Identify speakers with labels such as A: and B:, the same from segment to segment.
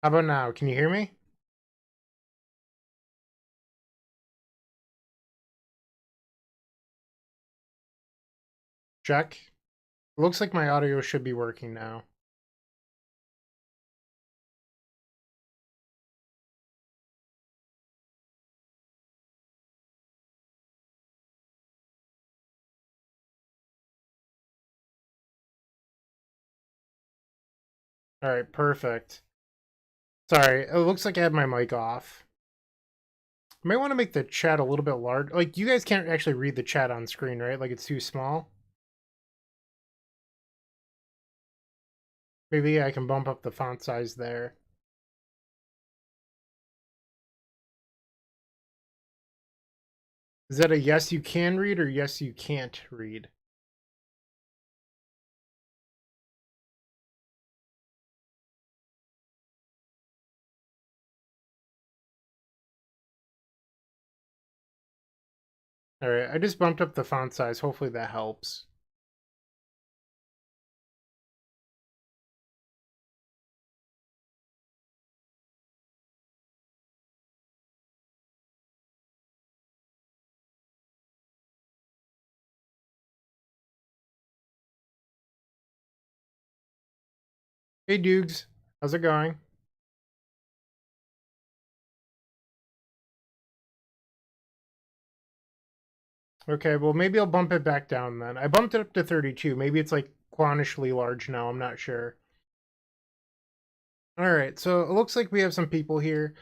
A: How about now? Can you hear me? Check. Looks like my audio should be working now. All right, perfect. Sorry, it looks like I had my mic off. I might want to make the chat a little bit large. Like, you guys can't actually read the chat on screen, right? Like, it's too small. Maybe I can bump up the font size there. Is that a yes you can read or yes you can't read? All right, I just bumped up the font size. Hopefully that helps. Hey, Dukes. How's it going? Okay, well, maybe I'll bump it back down then. I bumped it up to 32. Maybe it's like clownishly large now. I'm not sure. All right, so it looks like we have some people here.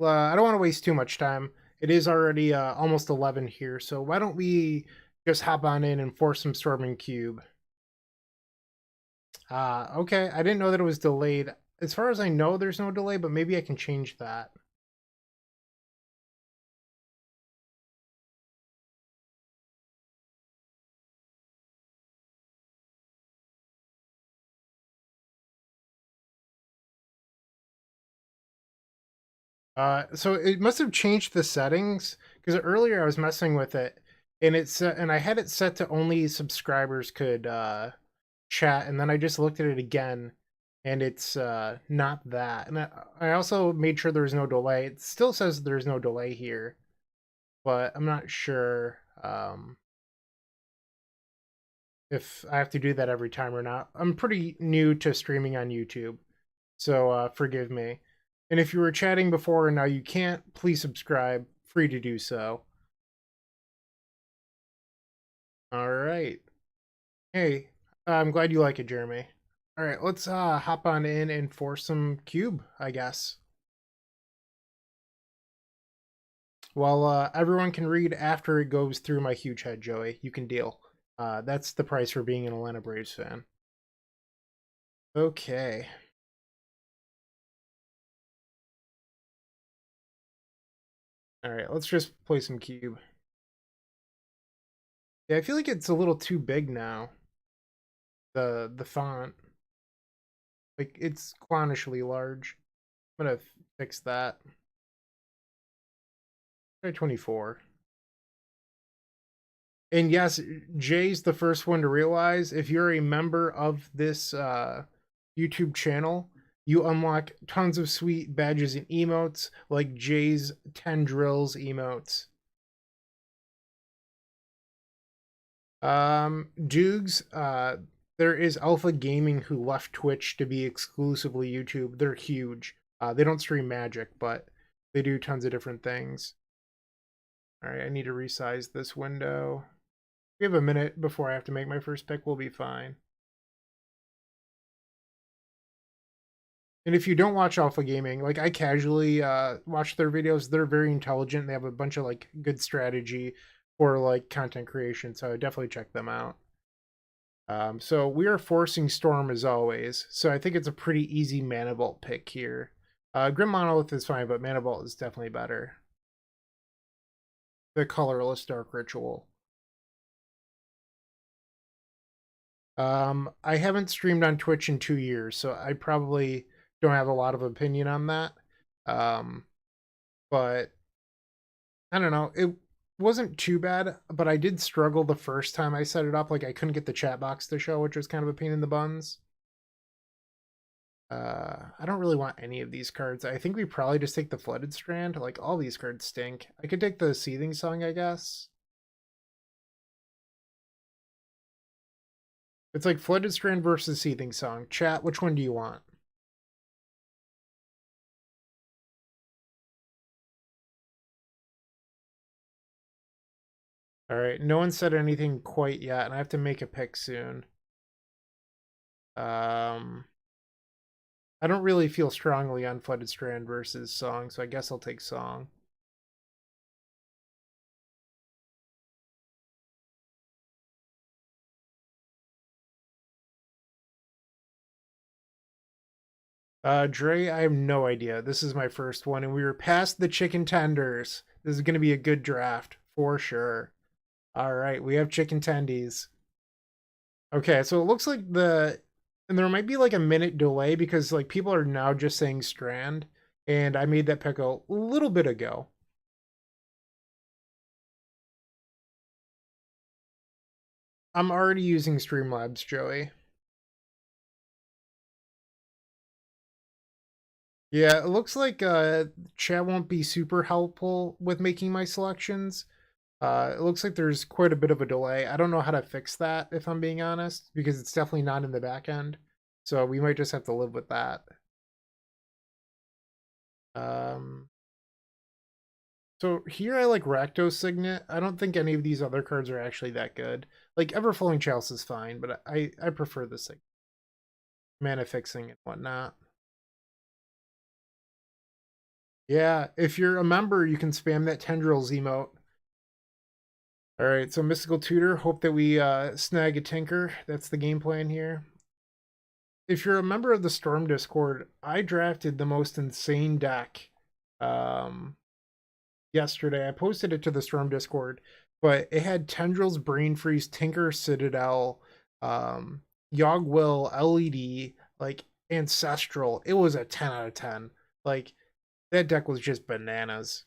A: I don't want to waste too much time. It is already almost 11 here, so why don't we just hop on in and force some Storming Cube? Okay, I didn't know that it was delayed. As far as I know, there's no delay, but maybe I can change that. So it must have changed the settings because earlier I was messing with it, and and I had it set to only subscribers could chat, and then I just looked at it again, and it's not that. And I also made sure there was no delay. It still says there's no delay here, but I'm not sure if I have to do that every time or not. I'm pretty new to streaming on YouTube, so forgive me. And if you were chatting before and now you can't, please subscribe. Free to do so. All right. Hey, I'm glad you like it, Jeremy. All right, let's hop on in and force some cube, I guess. Well, everyone can read after it goes through my huge head, Joey. You can deal. That's the price for being an Atlanta Braves fan. Okay. All right, let's just play some cube. Yeah, I feel like it's a little too big now. The font, like it's clownishly large. I'm gonna fix that. Try 24. And yes, Jay's the first one to realize if you're a member of this YouTube channel, you unlock tons of sweet badges and emotes like Jay's 10 drills emotes. Dukes, there is Alpha Gaming who left Twitch to be exclusively YouTube. They're huge. They don't stream Magic, but they do tons of different things. All right, I need to resize this window. We have a minute before I have to make my first pick. We'll be fine. And if you don't watch Alpha Gaming, like I casually watch their videos, they're very intelligent. They have a bunch of like good strategy for like content creation, so I definitely check them out. So we are forcing Storm as always. So I think it's a pretty easy Mana Bolt pick here. Grim Monolith is fine, but Mana Bolt is definitely better. The colorless Dark Ritual. I haven't streamed on Twitch in 2 years, so I probably don't have a lot of opinion on that. Um, but I don't know. It wasn't too bad, but I did struggle the first time I set it up. Like I couldn't get the chat box to show, which was kind of a pain in the buns. I don't really want any of these cards. I think we probably just take the Flooded Strand. Like, all these cards stink. I could take the Seething Song, I guess. It's like Flooded Strand versus Seething Song. Chat, which one do you want? All right, no one said anything quite yet, and I have to make a pick soon. I don't really feel strongly on Flooded Strand versus Song, so I guess I'll take Song. Dre, I have no idea. This is my first one, and we were past the chicken tenders. This is going to be a good draft for sure. All right, we have chicken tendies. Okay, so it looks like and there might be like a minute delay because like people are now just saying Strand, and I made that pick a little bit ago. I'm already using Streamlabs, Joey. Yeah, it looks like chat won't be super helpful with making my selections. It looks like there's quite a bit of a delay. I don't know how to fix that, if I'm being honest, because it's definitely not in the back end. So we might just have to live with that. Um, so here I like Rakdos Signet. I don't think any of these other cards are actually that good. Like Everflowing Chalice is fine, but I prefer the Signet. Mana fixing and whatnot. Yeah, if you're a member, you can spam that Tendrils emote. All right, so Mystical Tutor, hope that we snag a Tinker. That's the game plan here. If you're a member of the Storm Discord, I drafted the most insane deck um, yesterday. I posted it to the Storm Discord, but it had Tendrils, Brain Freeze, Tinker, Citadel, Yogg Will, LED, like Ancestral. It was a 10 out of 10. Like, that deck was just bananas.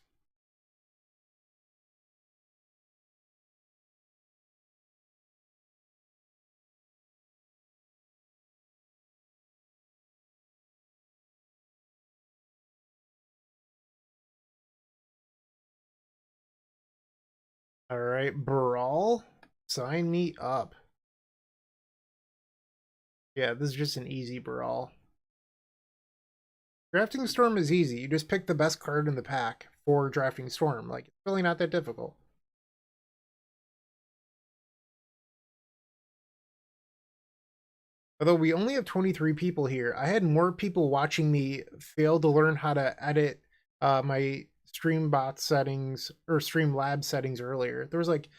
A: All right, Brawl, sign me up. Yeah, this is just an easy Brawl. Drafting Storm is easy. You just pick the best card in the pack for drafting Storm. Like, it's really not that difficult. Although we only have 23 people here, I had more people watching me fail to learn how to edit my Streambot settings or Streamlab settings earlier. There was like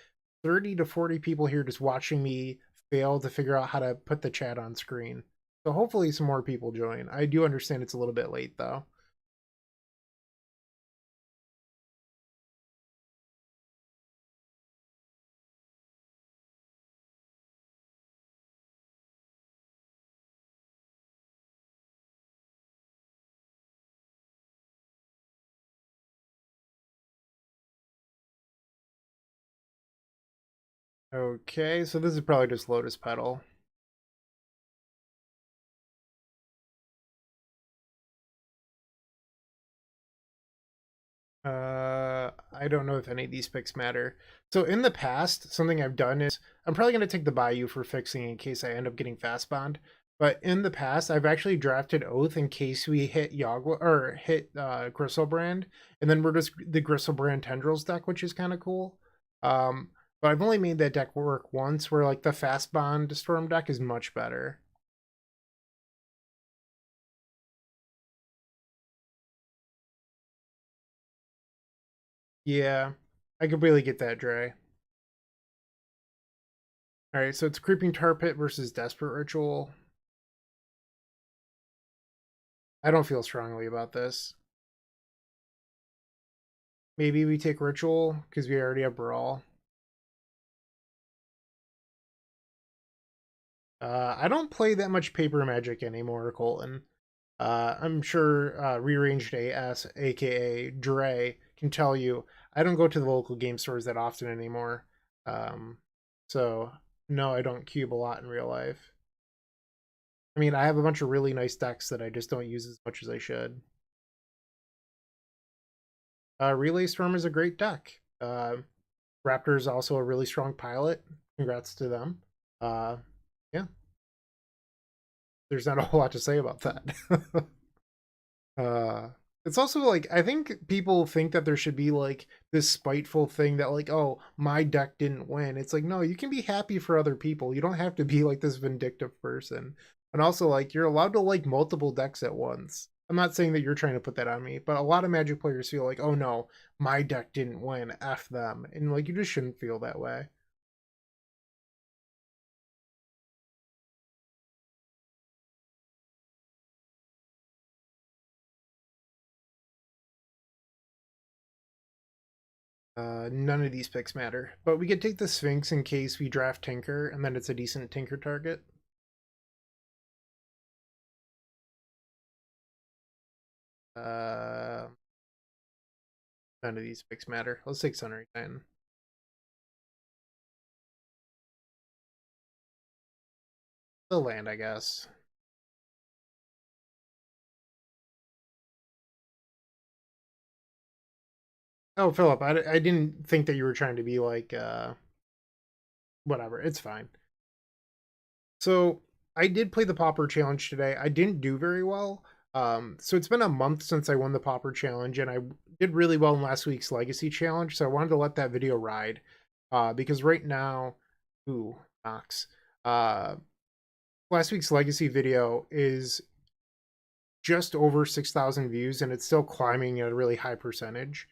A: 30 to 40 people here just watching me fail to figure out how to put the chat on screen. So hopefully some more people join. I do understand it's a little bit late though. Okay, so this is probably just Lotus Petal. I don't know if any of these picks matter. So in the past, something I've done is I'm probably going to take the Bayou for fixing in case I end up getting fast bond. But in the past, I've actually drafted Oath in case we hit Yagua or hit Gristlebrand, and then we're just the Gristlebrand Tendrils deck, which is kind of cool. Um, but I've only made that deck work once, where like the fast bond Storm deck is much better. Yeah, I completely get that, Dre. All right, so it's Creeping Tar Pit versus Desperate Ritual. I don't feel strongly about this. Maybe we take Ritual because we already have Brawl. I don't play that much Paper Magic anymore, Colton. I'm sure Rearranged AS, aka Dre, can tell you I don't go to the local game stores that often anymore. Um, so no, I don't cube a lot in real life. I mean, I have a bunch of really nice decks that I just don't use as much as I should. Relay Storm is a great deck. Raptor is also a really strong pilot. Congrats to them. Uh, yeah, there's not a whole lot to say about that. uh, it's also like I think people think that there should be like this spiteful thing that like, oh, my deck didn't win. It's like, no, you can be happy for other people. You don't have to be like this vindictive person. And also like you're allowed to like multiple decks at once. I'm not saying that you're trying to put that on me, but a lot of Magic players feel like, oh no, my deck didn't win. F them. And like you just shouldn't feel that way. None of these picks matter. But we could take the Sphinx in case we draft Tinker, and then it's a decent Tinker target. Uh, None of these picks matter. Let's take Sunray Titan. The land, I guess. Oh, Philip, I didn't think that you were trying to be like, whatever. It's fine. So I did play the Pauper Challenge today. I didn't do very well. So it's been a month since I won the Pauper Challenge, and I did really well in last week's Legacy Challenge. So I wanted to let that video ride, because right now, ooh, Knox. Uh, Last week's Legacy video is just over 6,000 views, and it's still climbing at a really high percentage.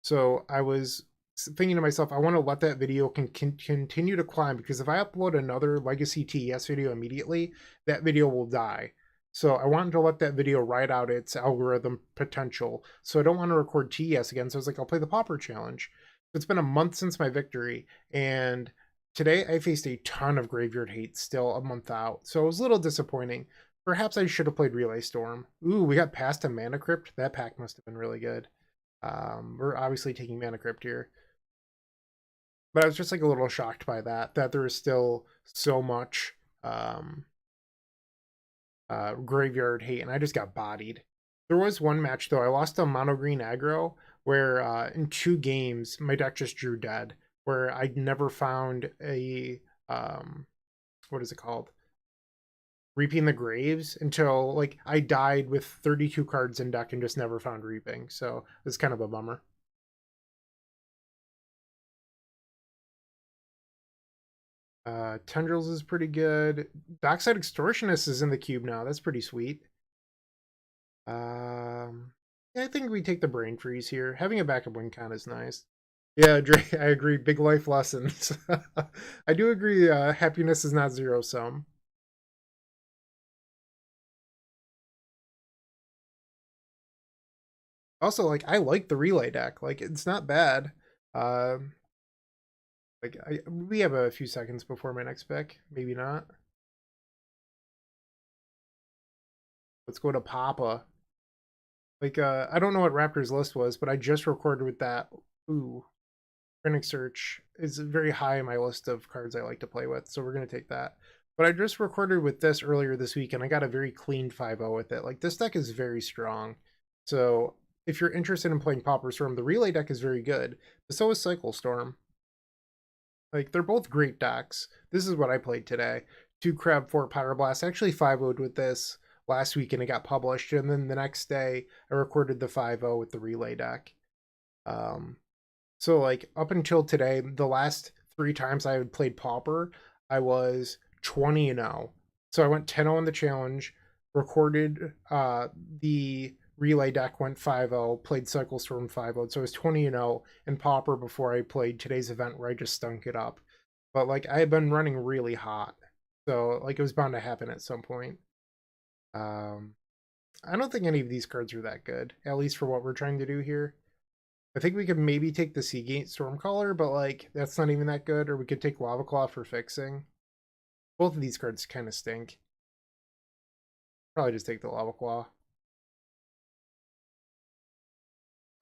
A: So I was thinking to myself, I want to let that video continue to climb, because if I upload another Legacy TES video immediately, that video will die. So I wanted to let that video ride out its algorithm potential. So I don't want to record TES again. So I was like, I'll play the Pauper Challenge. It's been a month since my victory, and today I faced a ton of graveyard hate still a month out. So it was a little disappointing. Perhaps I should have played Relay Storm. Ooh, we got past a Mana Crypt. That pack must have been really good. We're obviously taking Mana Crypt here. But I was just like a little shocked by that there is still so much graveyard hate, and I just got bodied. There was one match though, I lost a mono green aggro where in 2 games my deck just drew dead, where I never found a what is it called? Reaping the Graves until like I died with 32 cards in deck and just never found Reaping. So it's kind of a bummer. Tendrils is pretty good. Dockside Extortionist is in the cube now. That's pretty sweet. Yeah, I think we take the Brain Freeze here. Having a backup win count is nice. Yeah, Dre, I agree. Big life lessons. I do agree. Happiness is not zero sum. Also, like I like the relay deck. Like it's not bad. Um, we have a few seconds before my next pick. Maybe not. Let's go to Papa. Like I don't know what Raptor's list was, but I just recorded with that. Ooh, Printing Search is very high in my list of cards I like to play with, so we're gonna take that. But I just recorded with this earlier this week, and I got a very clean 5-0 with it. Like this deck is very strong. So if you're interested in playing Pauper Storm, the Relay deck is very good. But so is Cycle Storm. Like they're both great decks. This is what I played today. 2 Crab, 4 Pyroblast. I actually 5-0'd with this last week and it got published. And then the next day I recorded the 5-0 with the Relay deck. Um, so like up until today, the last 3 times I had played Pauper, I was 20-0. So I went 10-0 in the challenge, recorded the Relay deck, went 5-0, played Cycle Storm 5-0. So I was 20-0 in Pauper before I played today's event where I just stunk it up. But like I had been running really hot. So like it was bound to happen at some point. Um I don't think any of these cards are that good, at least for what we're trying to do here. I think we could maybe take the Seagate Stormcaller, but like that's not even that good. Or we could take Lava Claw for fixing. Both of these cards kind of stink. Probably just take the Lava Claw.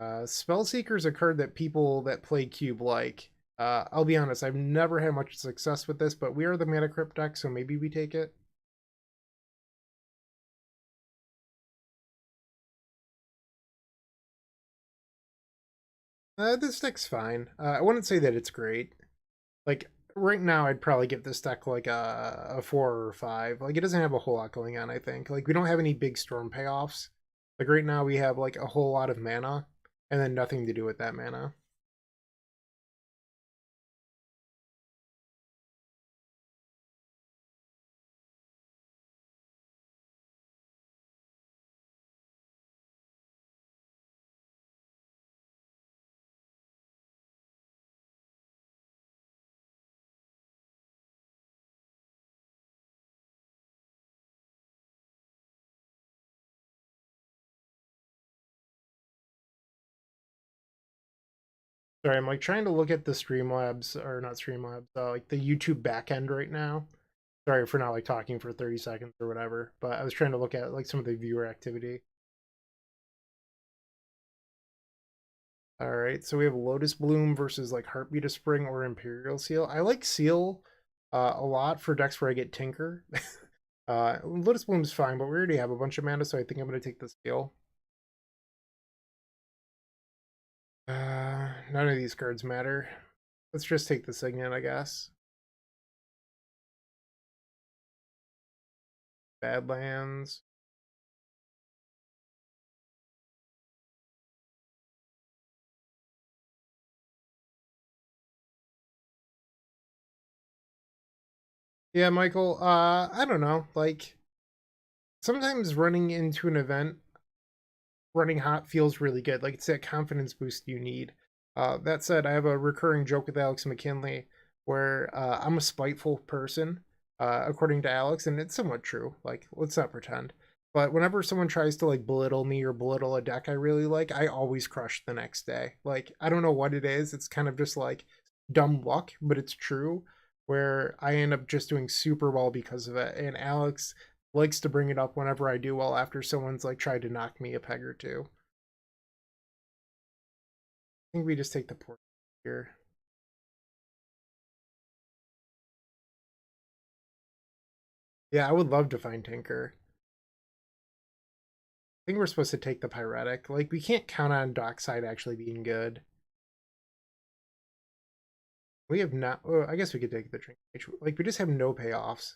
A: Spellseeker is a card that people that play Cube like. I'll be honest, I've never had much success with this, but we are the Mana Crypt deck, so maybe we take it. This deck's fine. I wouldn't say that it's great. Like right now, I'd probably give this deck like a 4 or 5. Like it doesn't have a whole lot going on. I think like we don't have any big storm payoffs. Like right now, we have like a whole lot of mana, and then nothing to do with that mana. Sorry, I'm like trying to look at the Streamlabs or not Streamlabs, like the YouTube backend right now. Sorry for not like talking for 30 seconds or whatever, but I was trying to look at like some of the viewer activity. All right, so we have Lotus Bloom versus like Heartbeat of Spring or Imperial Seal. I like Seal a lot for decks where I get Tinker. Lotus Bloom's fine, but we already have a bunch of mana, so I think I'm going to take the Seal. None of these cards matter. Let's just take the Signet, I guess. Badlands. Yeah, Michael, I don't know. Like, sometimes running into an event, running hot feels really good. Like, it's that confidence boost you need. That said, I have a recurring joke with Alex McKinley where I'm a spiteful person, according to Alex, and it's somewhat true. Like, let's not pretend. But whenever someone tries to like belittle me or belittle a deck I really like, I always crush the next day. Like, I don't know what it is. It's kind of just like dumb luck, but it's true where I end up just doing super well because of it. And Alex likes to bring it up whenever I do well after someone's like tried to knock me a peg or two. I think we just take the port here. Yeah, I would love to find Tinker. I think we're supposed to take the Pyretic. Like, we can't count on Dockside actually being good. We have not. Oh, I guess we could take the Drink. Like, we just have no payoffs.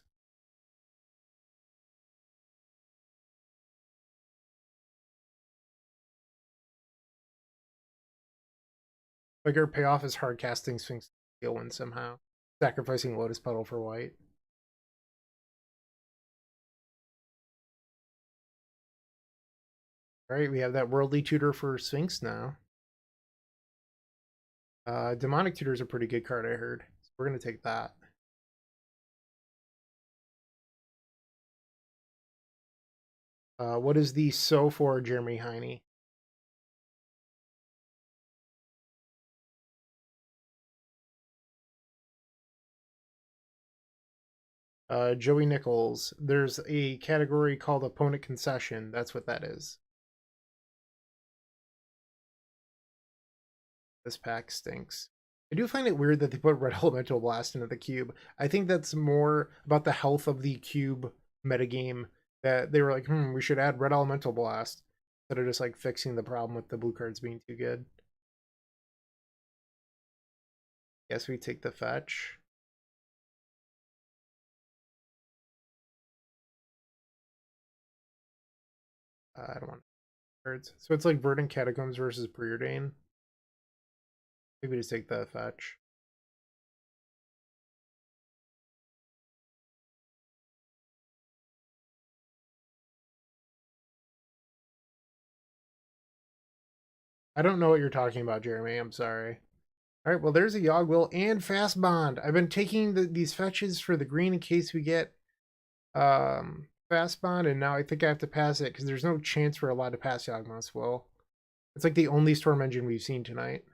A: Like, our payoff is hard casting Sphinx Steel Wind somehow. Sacrificing Lotus Petal for white. All right, we have that Worldly Tutor for Sphinx now. Demonic Tutor is a pretty good card, I heard. So we're going to take that. What is the So for Jeremy Heine? Joey Nichols. There's a category called Opponent Concession. That's what that is. This pack stinks. I do find it weird that they put Red Elemental Blast into the cube. I think that's more about the health of the cube metagame that they were like, we should add Red Elemental Blast instead of just like fixing the problem with the blue cards being too good. Guess we take the fetch. I don't want cards. So it's like Verdant Catacombs versus Preordain. Maybe just take the fetch. I don't know what you're talking about, Jeremy. I'm sorry. All right, well, there's a Yogwill and Fast Bond. I've been taking these fetches for the green in case we get Fast Bond, and now I think I have to pass it because there's no chance we're allowed to pass Yawgmoth's Will. It's like the only Storm Engine we've seen tonight.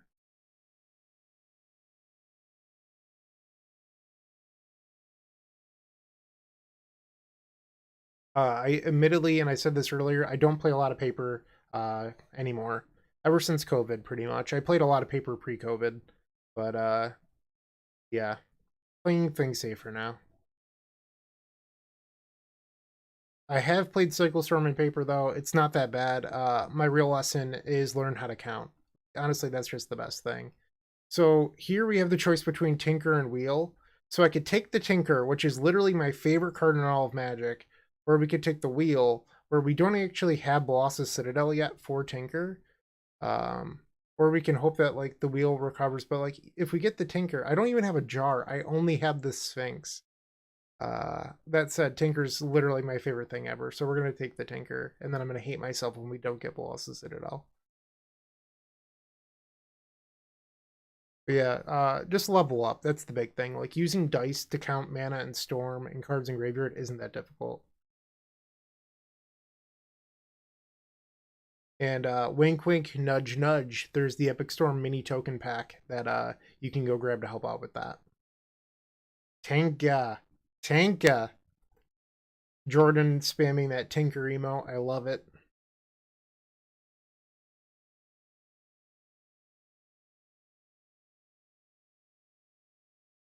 A: I admittedly, and I said this earlier, I don't play a lot of paper anymore. Ever since COVID, pretty much. I played a lot of paper pre-COVID, but yeah, playing things safer now. I have played Cycle Storm in paper though. It's not that bad. My real lesson is learn how to count. honestly, that's just the best thing. So here we have the choice between Tinker and Wheel. So I could take the Tinker, which is literally my favorite card in all of Magic, or we could take the Wheel, where we don't actually have Boss's Citadel yet for Tinker. Um, or we can hope that like the Wheel recovers. But like if we get the Tinker, I don't even have a jar. I only have the Sphinx. That said, Tinker's literally my favorite thing ever. So we're gonna take the Tinker, and then I'm gonna hate myself when we don't get Boss's Citadel. But yeah, just level up. That's the big thing. Like using dice to count mana and storm and cards in graveyard isn't that difficult. And wink, wink, nudge, nudge. There's the Epic Storm mini token pack that you can go grab to help out with that. Tanka, Tanka. Jordan spamming that Tinker emo. I love it.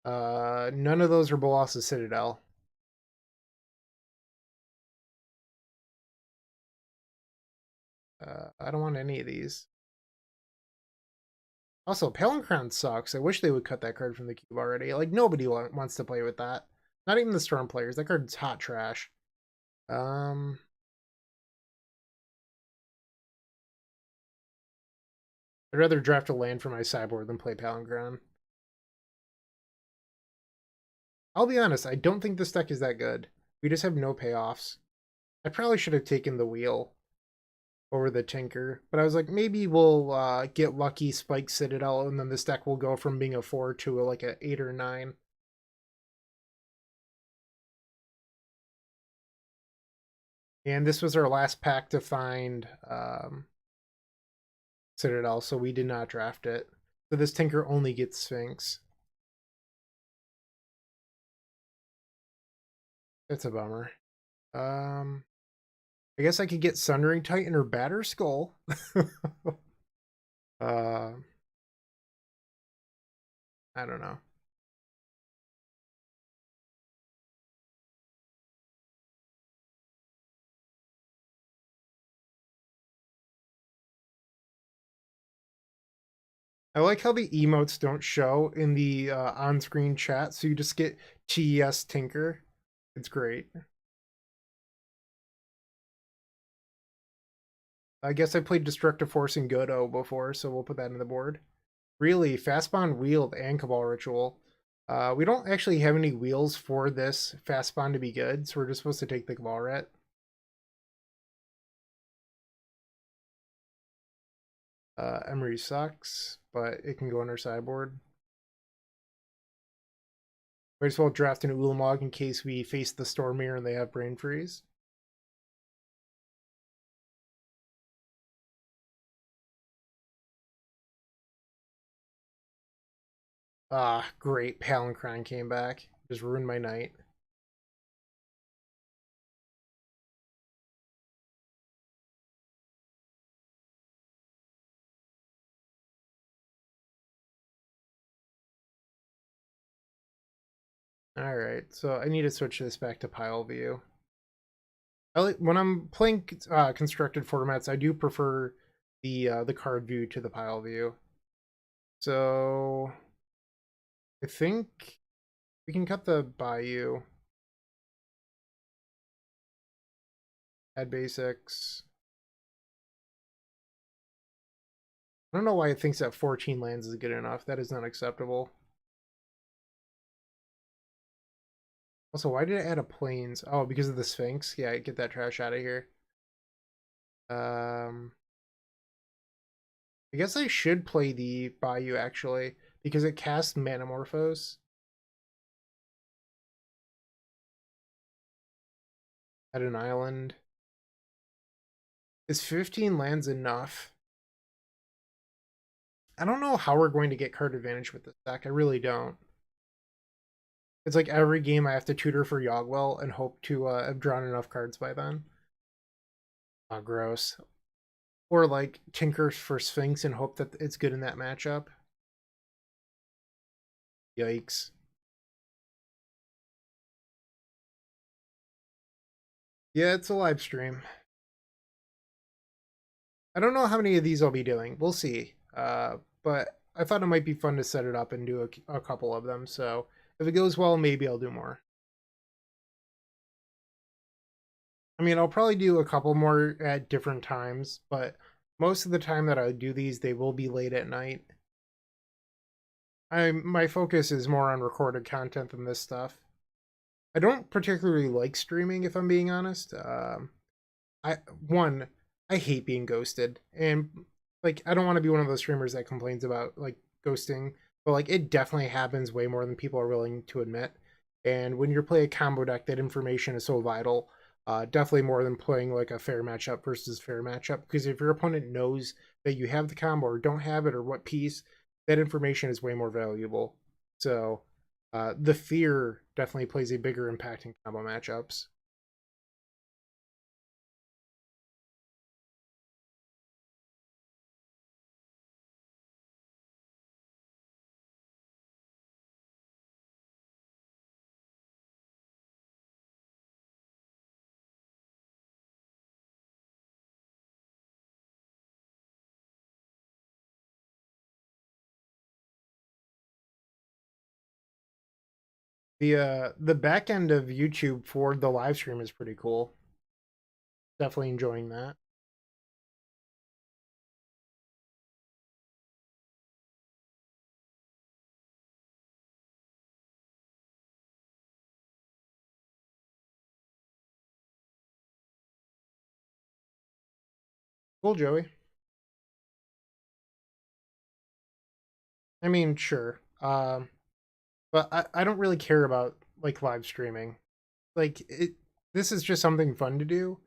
A: None of those are Bolas's Citadel. I don't want any of these. Also, Palencrown sucks. I wish they would cut that card from the cube already. Like, nobody wants to play with that. Not even the Storm players. That card's hot trash. Um, I'd rather draft a land for my sideboard than play Palencrown. I'll be honest, I don't think this deck is that good. We just have no payoffs. I probably should have taken the Wheel over the Tinker, but I was like, maybe we'll get lucky, Spike Citadel, and then this deck will go from being a 4 to like a 8 or 9. And this was our last pack to find Citadel, so we did not draft it. So this Tinker only gets Sphinx. That's a bummer. I guess I could get Sundering Titan or Batter Skull. uh, I don't know. I like how the emotes don't show in the on-screen chat, so you just get TES Tinker. It's great. I guess I played Destructive Force and Godo before, so we'll put that in the board. Really, Fastbond Wheeled and Cabal Ritual. We don't actually have any wheels for this Fastbond to be good, so we're just supposed to take the Cabal Ret. Emery sucks, but it can go on our sideboard. Might as well draft an Ulamog in case we face the Storm Mirror and they have Brain Freeze. Ah, great. Palencron came back. Just ruined my night. Alright, so I need to switch this back to pile view. When I'm playing constructed formats, I do prefer the card view to the pile view. So I think we can cut the Bayou. Add basics. I don't know why it thinks that 14 lands is good enough. That is not acceptable. Also, why did I add a plains? Oh, because of the Sphinx? Yeah, get that trash out of here. I guess I should play the Bayou, actually, because it casts Manamorphose at an island. Is 15 lands enough? I don't know how we're going to get card advantage with this deck. I really don't. It's like every game I have to tutor for Yogwell and hope to have drawn enough cards by then. Oh, gross. Or like Tinker for Sphinx and hope that it's good in that matchup. Yikes. Yeah, it's a live stream. I don't know how many of these I'll be doing. We'll see. But I thought it might be fun to set it up and do a couple of them. So if it goes well, maybe I'll do more. I mean, I'll probably do a couple more at different times, but most of the time that I do these, they will be late at night. My focus is more on recorded content than this stuff. I don't particularly like streaming, if I'm being honest. I one, I hate being ghosted, and like I don't want to be one of those streamers that complains about like ghosting, but like it definitely happens way more than people are willing to admit. And when you're playing a combo deck, that information is so vital. Definitely more than playing like a fair matchup versus fair matchup. Because if your opponent knows that you have the combo or don't have it or what piece, that information is way more valuable. So the fear definitely plays a bigger impact in combo matchups. The back end of YouTube for the live stream is pretty cool. Definitely enjoying that. Cool, Joey. I mean, sure. But I don't really care about like live streaming. Like it this is just something fun to do.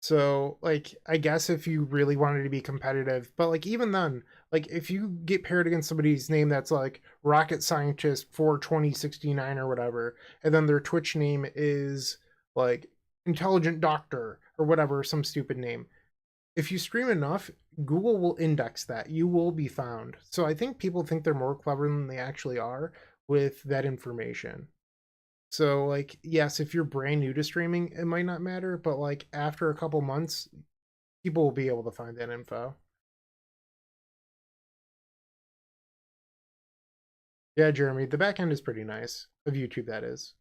A: So like I guess if you really wanted to be competitive, but like even then, like if you get paired against somebody's name that's like rocket scientist for 2069 or whatever, and then their Twitch name is like intelligent doctor or whatever, some stupid name. If you stream enough, Google will index that. You will be found. So I think people think they're more clever than they actually are with that information. So like yes, if you're brand new to streaming, it might not matter, but like after a couple months, people will be able to find that info. Yeah, Jeremy, the back end is pretty nice of YouTube, that is.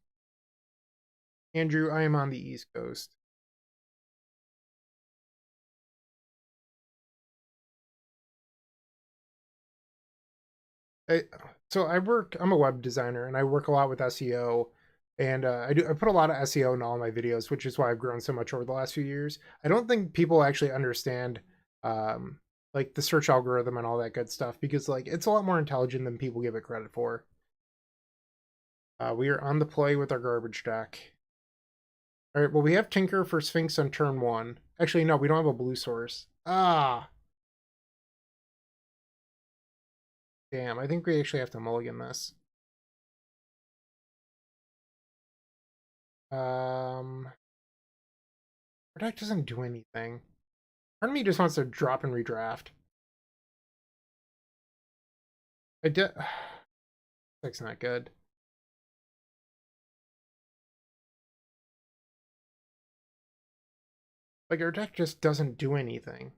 A: Andrew, I am on the East Coast. I, so I'm a web designer and I work a lot with SEO, and I put a lot of SEO in all my videos, which is why I've grown so much over the last few years. I don't think people actually understand um, like the search algorithm and all that good stuff, because like it's a lot more intelligent than people give it credit for. We are on the play with our garbage deck. All right, well, we have Tinker for Sphinx on turn one. Actually, no, we don't have a blue source. Ah, damn. I think we actually have to mulligan this. Our deck doesn't do anything. Part of me just wants to drop and redraft. I did. That's not good. Like, our deck just doesn't do anything.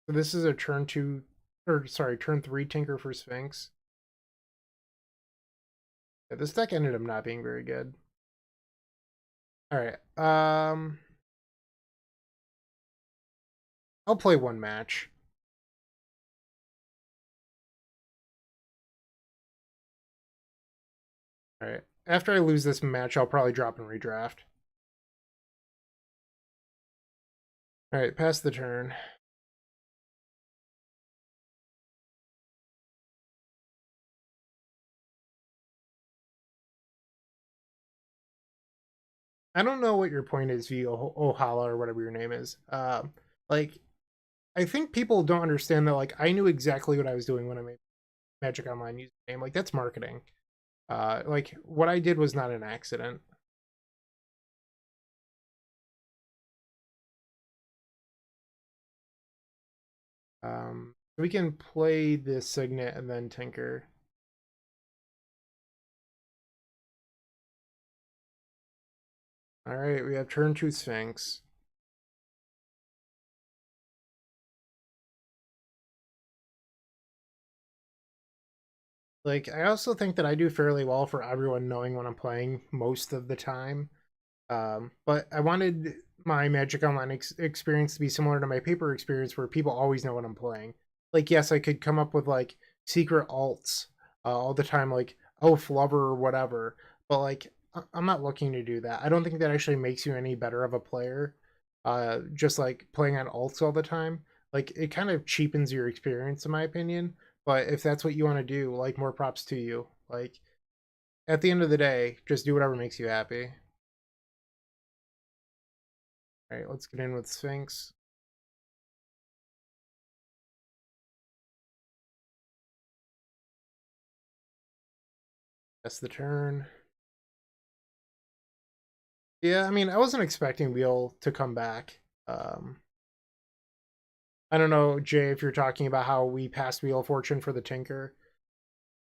A: So this is a turn two, or sorry, turn three Tinker for Sphinx. Yeah, this deck ended up not being very good. All right. I'll play one match. All right. After I lose this match, I'll probably drop and redraft. All right, pass the turn. I don't know what your point is, V Ohala or whatever your name is. Like I think people don't understand that. Like I knew exactly what I was doing when I made Magic Online username. Like that's marketing. Like what I did was not an accident. We can play the Signet and then Tinker. All right, we have turn two Sphinx. Like, I also think that I do fairly well for everyone knowing when I'm playing most of the time. But I wanted my Magic Online experience to be similar to my paper experience, where people always know what I'm playing. Like, yes, I could come up with like secret alts all the time, like Elf Lover or whatever. But like, I'm not looking to do that. I don't think that actually makes you any better of a player. Just like playing on alts all the time, like it kind of cheapens your experience, in my opinion. But if that's what you want to do, like, more props to you. Like, at the end of the day, just do whatever makes you happy. All right, let's get in with Sphinx. That's the turn. Yeah, I mean, I wasn't expecting Wheel to come back. Um, I don't know, Jay, if you're talking about how we passed Wheel of Fortune for the Tinker.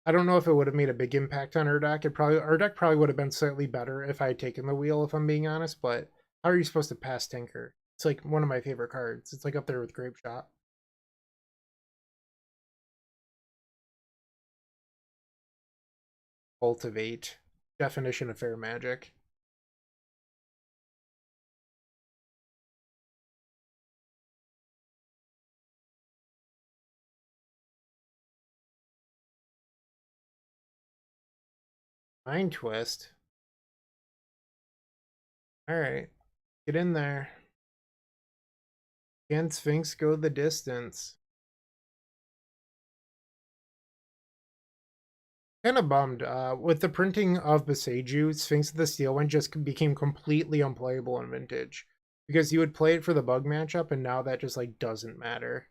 A: I don't know if it would have made a big impact on our deck. Our deck probably would have been slightly better if I had taken the Wheel, if I'm being honest. But how are you supposed to pass Tinker? It's like one of my favorite cards. It's like up there with Grape Shot. Cultivate. Definition of fair magic. Mind Twist. All right, get in there. Can Sphinx go the distance? Kind of bummed. With the printing of Beseju, Sphinx of the Steel one just became completely unplayable in Vintage. Because you would play it for the bug matchup, and now that just like doesn't matter.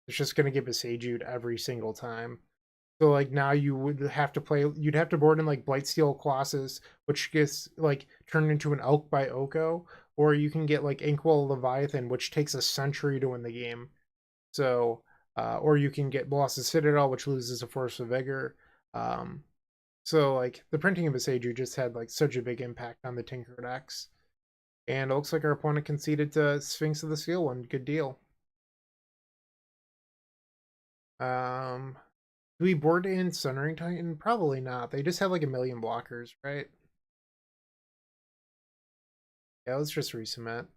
A: It's just gonna get Beseju'd every single time. So like now you would have to play, you'd have to board in like Blightsteel Colossus, which gets like turned into an Elk by Oko, or you can get like Inkwell Leviathan, which takes a century to win the game. So, or you can get Blossom Citadel, which loses a Force of Vigor. Um, so like the printing of Beseju just had like such a big impact on the Tinker decks. And it looks like our opponent conceded to Sphinx of the Steel one. Good deal. Um, do we board in Sunring Titan? Probably not. They just have like a million blockers, right? Yeah, let's just resubmit.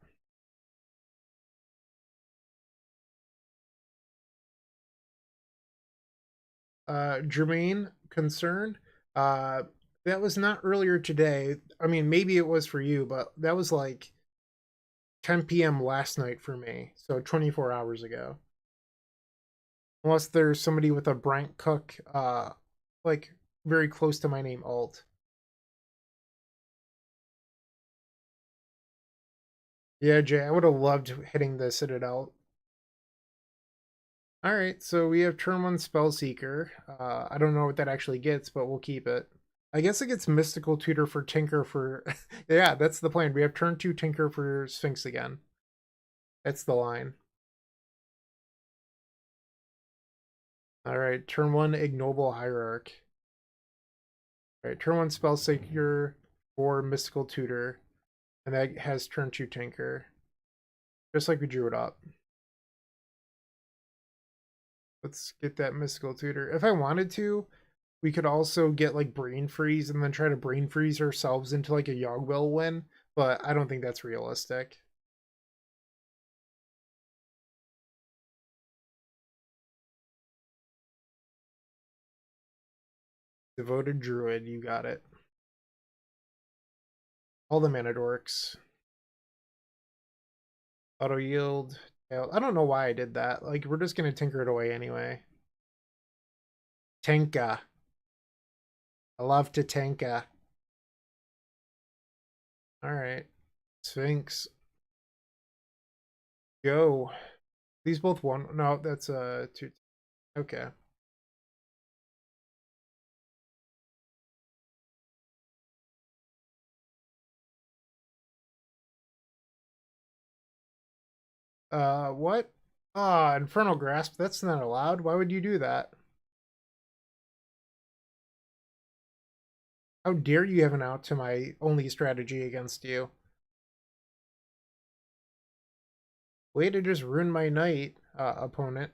A: Jermaine, concern. Uh, that was not earlier today. I mean, maybe it was for you, but that was like 10 p.m. last night for me, so 24 hours ago. Unless there's somebody with a Bryant Cook, like very close to my name alt. Yeah, Jay, I would have loved hitting the Citadel. All right, so we have turn one Spellseeker. I don't know what that actually gets, but we'll keep it. I guess it gets Mystical Tutor for Tinker for. Yeah, that's the plan. We have turn two Tinker for Sphinx again. That's the line. All right, turn one Ignoble Hierarch. All right, turn one Spellseeker for Mystical Tutor, and that has turn two Tinker, just like we drew it up. Let's get that Mystical Tutor. If I wanted to, we could also get like Brain Freeze and then try to Brain Freeze ourselves into like a Yogg-Will win, but I don't think that's realistic. Devoted Druid, you got it. All the mana dorks. Auto yield. I don't know why I did that. Like, we're just gonna tinker it away anyway. Tenka. I love to Tenka. Alright. Sphinx. Go. These both won. No, that's two. Okay. What? Ah, Infernal Grasp. That's not allowed. Why would you do that? How dare you have an out to my only strategy against you? Way to just ruin my night, opponent.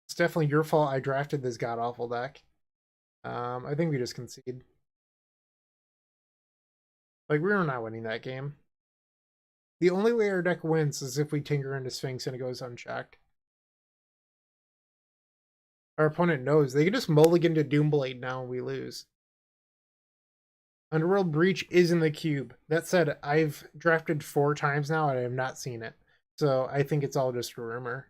A: It's definitely your fault I drafted this god-awful deck. I think we just concede. Like, we were not winning that game. The only way our deck wins is if we tinker into Sphinx and it goes unchecked. Our opponent knows. They can just mulligan to Doomblade now and we lose. Underworld Breach is in the cube. That said, I've drafted 4 times now and I have not seen it. So I think it's all just a rumor.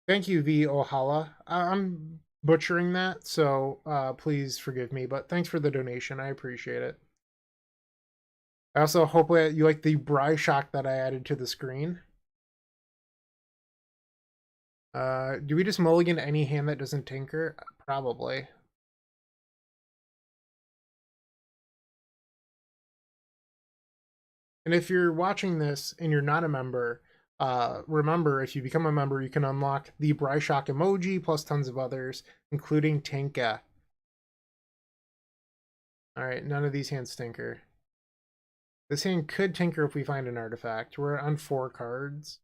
A: Thank you, V. Ohala. I'm butchering that, so please forgive me, but thanks for the donation. I appreciate it. I also hope you like the Bryshock that I added to the screen. Do we just mulligan any hand that doesn't tinker? Probably. And if you're watching this and you're not a member, remember, if you become a member, you can unlock the Bryshock emoji plus tons of others, including Tinka. Alright, none of these hands tinker. This hand could tinker if we find an artifact. We're on 4 cards.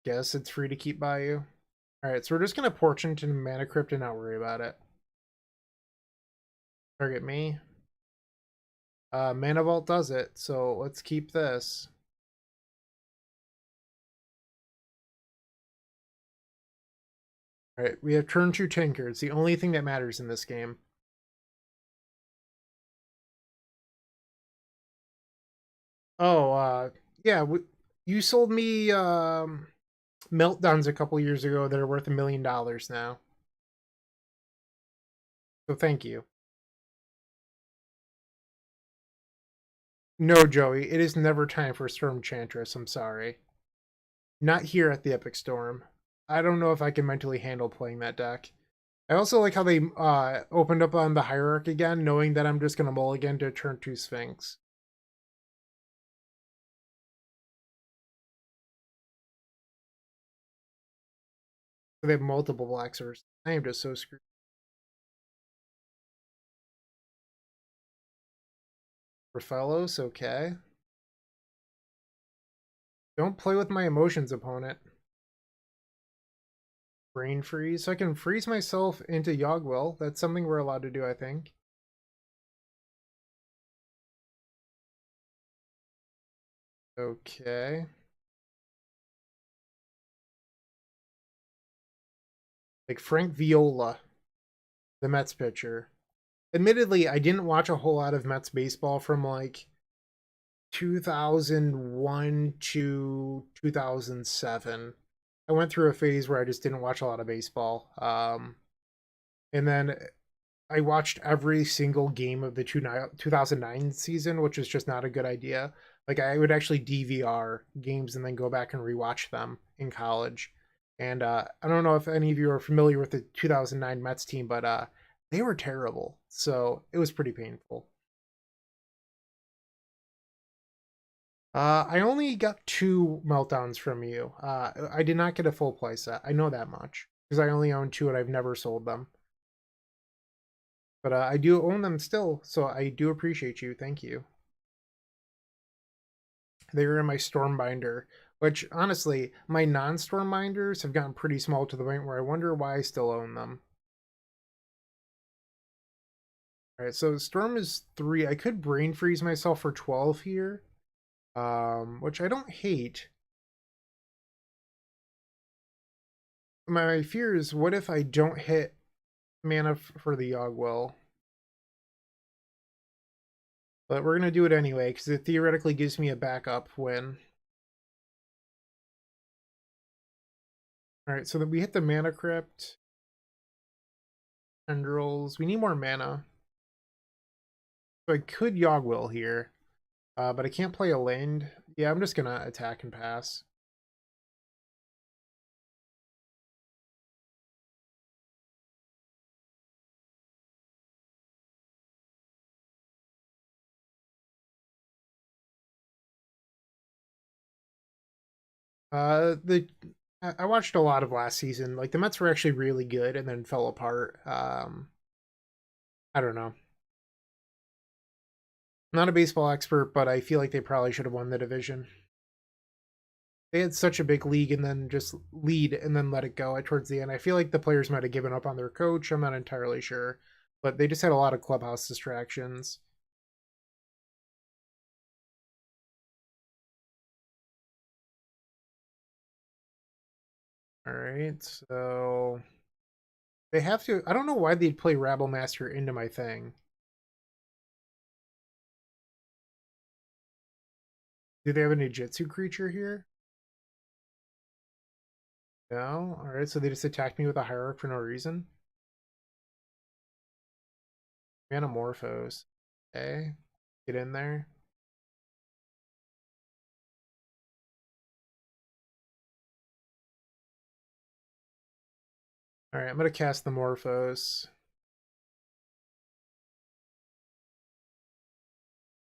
A: Guess it's free to keep by you. Alright, so we're just going to Portent into Mana Crypt and not worry about it. Target me. Mana Vault does it, so let's keep this. Alright, we have turn 2 Tinker. It's the only thing that matters in this game. Oh, yeah, you sold me Meltdowns a couple years ago that are worth $1 million now. So thank you. No, Joey, it is never time for Storm Chantress. I'm sorry. Not here at the Epic Storm. I don't know if I can mentally handle playing that deck. I also like how they opened up on the Hierarch again, knowing that I'm just going to mulligan to turn 2 Sphinx. They have multiple black sources. I am just so screwed. Raphaelos, okay. Don't play with my emotions, opponent. Brain freeze. So I can freeze myself into Yogwill. That's something we're allowed to do, I think. Okay. Like Frank Viola, the Mets pitcher. Admittedly, I didn't watch a whole lot of Mets baseball from like 2001 to 2007. I went through a phase where I just didn't watch a lot of baseball. And then I watched every single game of the 2009 season, which was just not a good idea. Like I would actually DVR games and then go back and rewatch them in college. And I don't know if any of you are familiar with the 2009 Mets team, but they were terrible. So it was pretty painful. I only got 2 meltdowns from you. I did not get a full playset. I know that much because I only own 2 and I've never sold them. But I do own them still, so I do appreciate you. Thank you. They were in my storm binder, which honestly, my non-storm binders have gotten pretty small to the point where I wonder why I still own them. All right, so storm is 3. I could brain freeze myself for 12 here, which I don't hate. My fear is, what if I don't hit mana for the Yogwill? But we're going to do it anyway, because it theoretically gives me a backup win. Alright, so that we hit the Mana Crypt. Tendrils. We need more mana. So I could Yogwill here. But I can't play a land. Yeah, I'm just going to attack and pass. I watched a lot of last season. Like the Mets were actually really good and then fell apart. I don't know. Not a baseball expert, but I feel like they probably should have won the division. They had such a big league and then just lead and then let it go towards the end. I feel like the players might have given up on their coach. I'm not entirely sure, but they just had a lot of clubhouse distractions. All right, so they have to. I don't know why they'd play Rabble Master into my thing. Do they have a Nijitsu creature here? No? Alright, so they just attacked me with a Hierarch for no reason? Manamorphose. Okay. Get in there. Alright, I'm gonna cast the Morphos.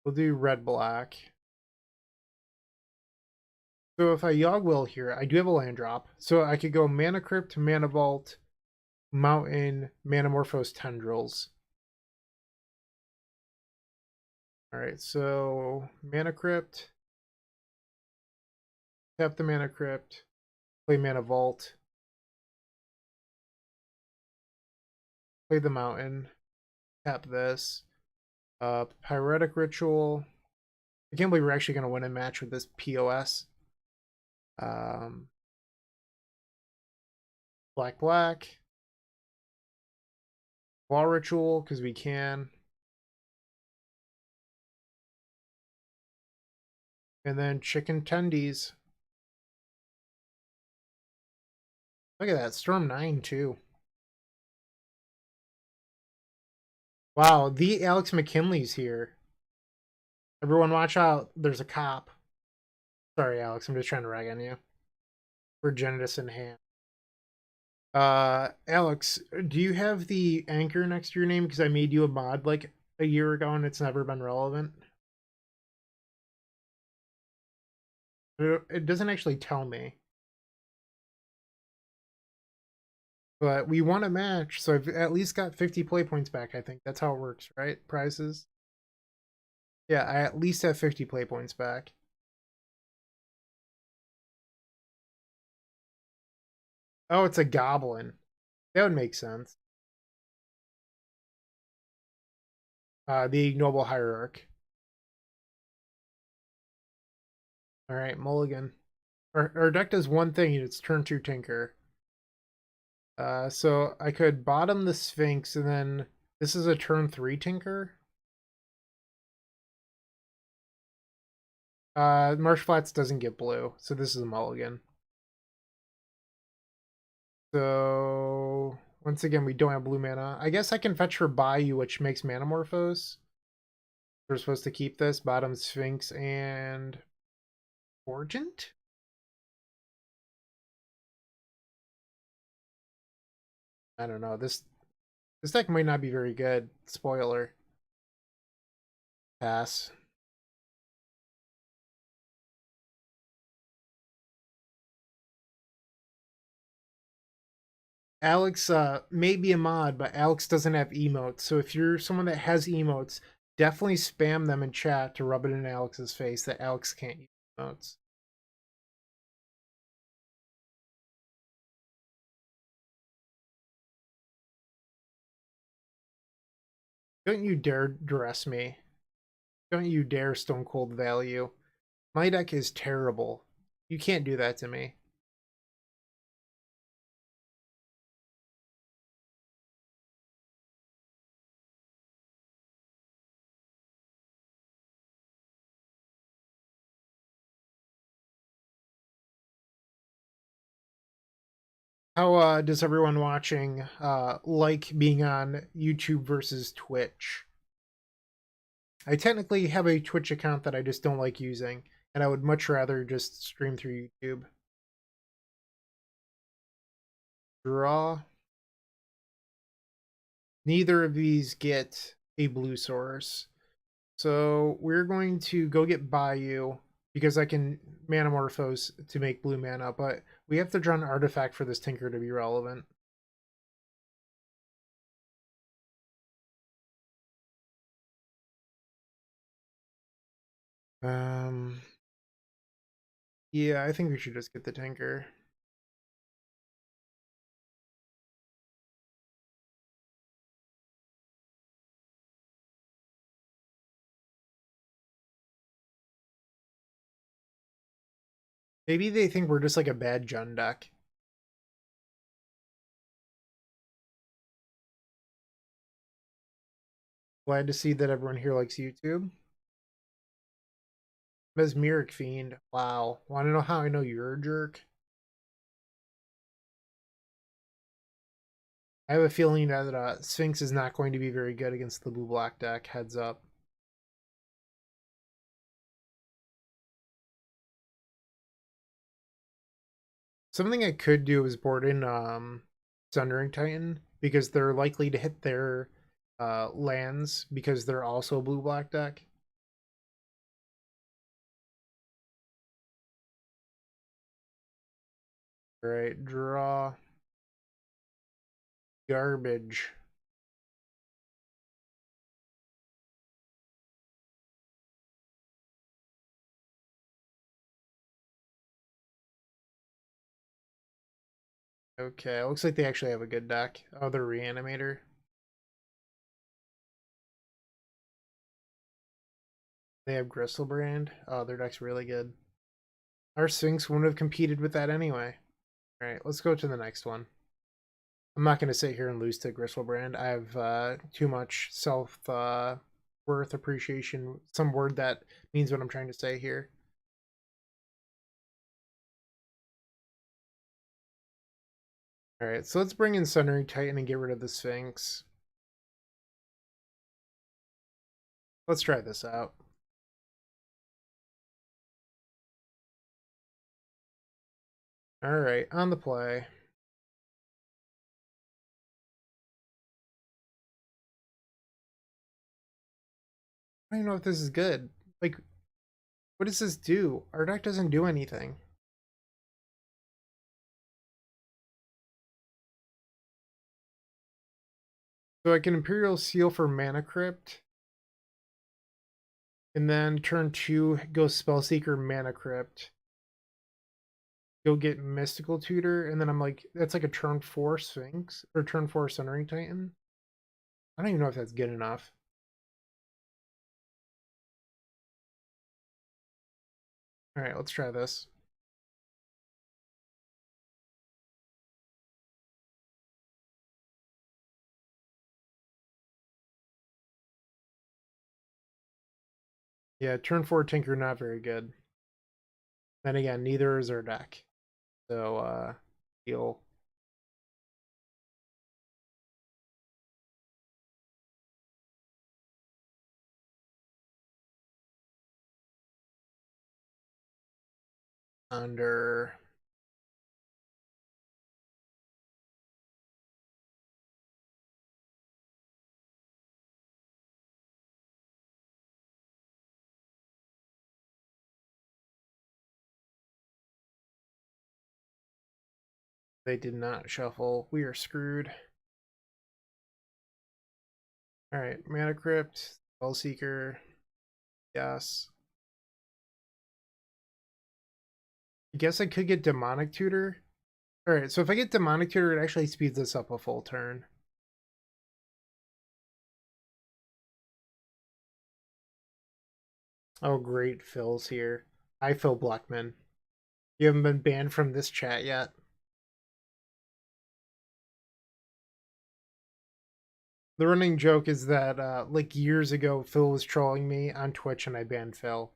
A: We'll do red-black. So if I Yogg-Will here, I do have a land drop. So I could go Mana Crypt, Mana Vault, Mountain, Manamorphose Tendrils. Alright, so Mana Crypt. Tap the Mana Crypt. Play Mana Vault. Play the Mountain. Tap this. Pyretic Ritual. I can't believe we're actually going to win a match with this POS. Black, black. Wall Ritual, because we can. And then Chicken Tendies. Look at that. Storm 9, too. Wow, the Alex McKinley's here. Everyone watch out. There's a cop. Sorry, Alex. I'm just trying to rag on you. Progenitus in hand. Alex, do you have the anchor next to your name? Because I made you a mod like a year ago and it's never been relevant. It doesn't actually tell me. But we won a match, so I've at least got 50 play points back, I think. That's how it works, right? Prizes? Yeah, I at least have 50 play points back. Oh, it's a goblin. That would make sense. The ignoble hierarch. Alright, mulligan. Our deck does one thing, it's turn 2 tinker. So I could bottom the Sphinx, and then this is a turn 3 tinker. Marsh Flats doesn't get blue, so this is a mulligan. So once again, we don't have blue mana. I guess I can fetch for Bayou, which makes Manamorphose. We're supposed to keep this. Bottom Sphinx and Orgent? I don't know. This deck might not be very good. Spoiler. Pass. Alex may be a mod, but Alex doesn't have emotes. So if you're someone that has emotes, definitely spam them in chat to rub it in Alex's face that Alex can't use emotes. Don't you dare dress me. Don't you dare Stone Cold Value. My deck is terrible. You can't do that to me. How does everyone watching like being on YouTube versus Twitch? I technically have a Twitch account that I just don't like using, and I would much rather just stream through YouTube. Draw. Neither of these get a blue source. So we're going to go get Bayou because I can Manamorphose to make blue mana, but we have to draw an artifact for this Tinker to be relevant. Um, yeah, I think we should just get the Tinker. Maybe they think we're just like a bad Jund deck. Glad to see that everyone here likes YouTube. Mesmeric Fiend. Wow. Want to know how I know you're a jerk? I have a feeling that Sphinx is not going to be very good against the blue-black deck. Heads up. Something I could do is board in Sundering Titan because they're likely to hit their lands because they're also blue-black deck. All right, draw. Garbage. Okay, looks like they actually have a good deck. Oh, the Reanimator. They have Gristlebrand. Oh, their deck's really good. Our Sphinx wouldn't have competed with that anyway. All right, let's go to the next one. I'm not going to sit here and lose to Gristlebrand. I have too much self worth appreciation. Some word that means what I'm trying to say here. All right, so let's bring in Sundering Titan and get rid of the Sphinx. Let's try this out. All right, on the play. I don't even know if this is good. Like, what does this do? Our deck doesn't do anything. So I can Imperial Seal for Mana Crypt. And then turn 2, go Spellseeker, Mana Crypt. Go get Mystical Tutor, and then I'm like, that's like a turn 4 Sphinx, or turn 4 Sundering Titan. I don't even know if that's good enough. Alright, let's try this. Yeah, turn 4 Tinker, not very good. Then again, neither is our deck. So, deal. Under. They did not shuffle. We are screwed. Alright, Mana Crypt, Spellseeker. Yes. I guess I could get Demonic Tutor. Alright, so if I get Demonic Tutor, it actually speeds us up a full turn. Oh, great. Phil's here. Hi, Phil Blackman. You haven't been banned from this chat yet. The running joke is that, like years ago, Phil was trolling me on Twitch and I banned Phil.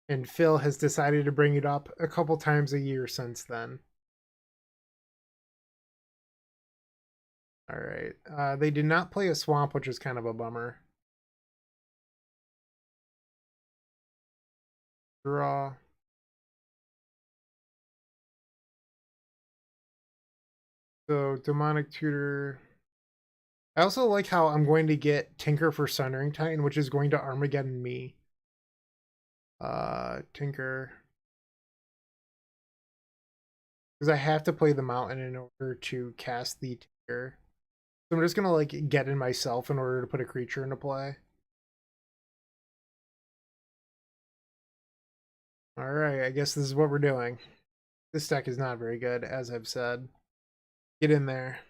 A: And Phil has decided to bring it up a couple times a year since then. All right. They did not play a swamp, which is kind of a bummer. Draw. So, Demonic Tutor. I also like how I'm going to get Tinker for Sundering Titan, which is going to Armageddon me. Tinker. Because I have to play the mountain in order to cast the Tinker. So I'm just gonna like get in myself in order to put a creature into play. Alright, I guess this is what we're doing. This deck is not very good, as I've said. Get in there.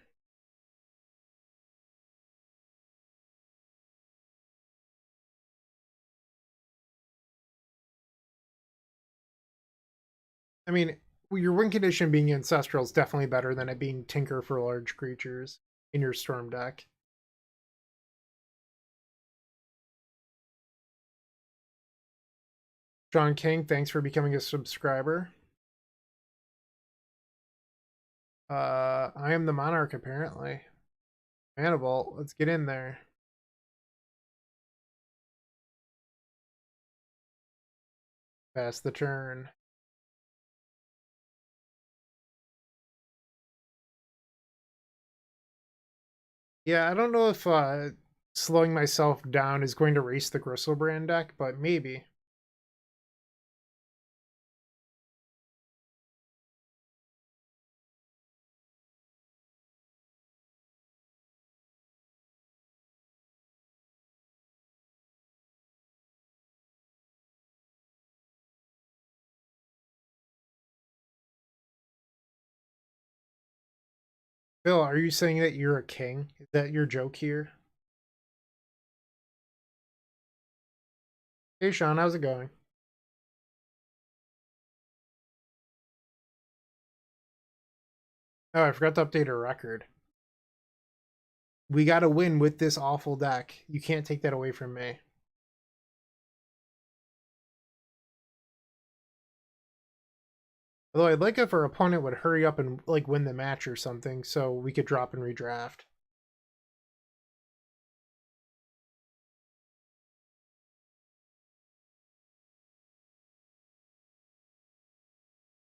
A: I mean, your win condition being Ancestral is definitely better than it being Tinker for large creatures in your Storm deck. John King, thanks for becoming a subscriber. I am the Monarch, apparently. Manable, let's get in there. Pass the turn. Yeah, I don't know if slowing myself down is going to race the Gristlebrand deck, but maybe. Phil, are you saying that you're a king? Is that your joke here? Hey, Sean, how's it going? Oh, I forgot to update our record. We got to win with this awful deck. You can't take that away from me. Although I'd like if our opponent would hurry up and like win the match or something so we could drop and redraft.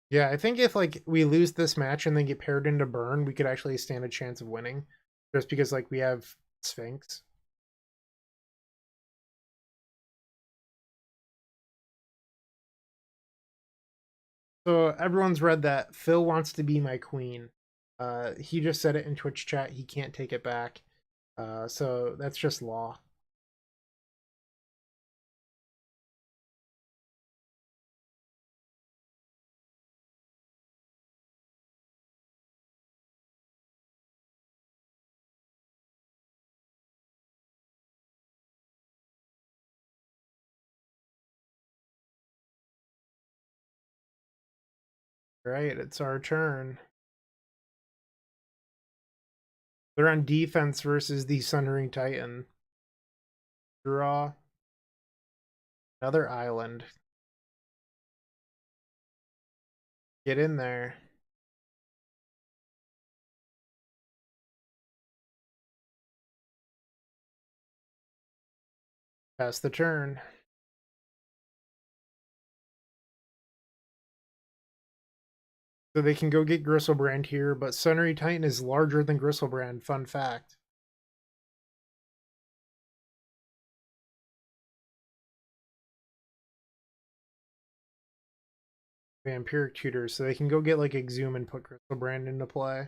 A: Yeah, I think if like we lose this match and then get paired into burn, we could actually stand a chance of winning. Just because like we have Sphinx. So everyone's read that Phil wants to be my queen. He just said it in Twitch chat. He can't take it back. So that's just law. Right, it's our turn. They're on defense versus the Sundering Titan. Draw. Another island. Get in there. Pass the turn. So they can go get Gristlebrand here, but Sundering Titan is larger than Gristlebrand. Fun fact. Vampiric Tutors, so they can go get like Exhume and put Gristlebrand into play.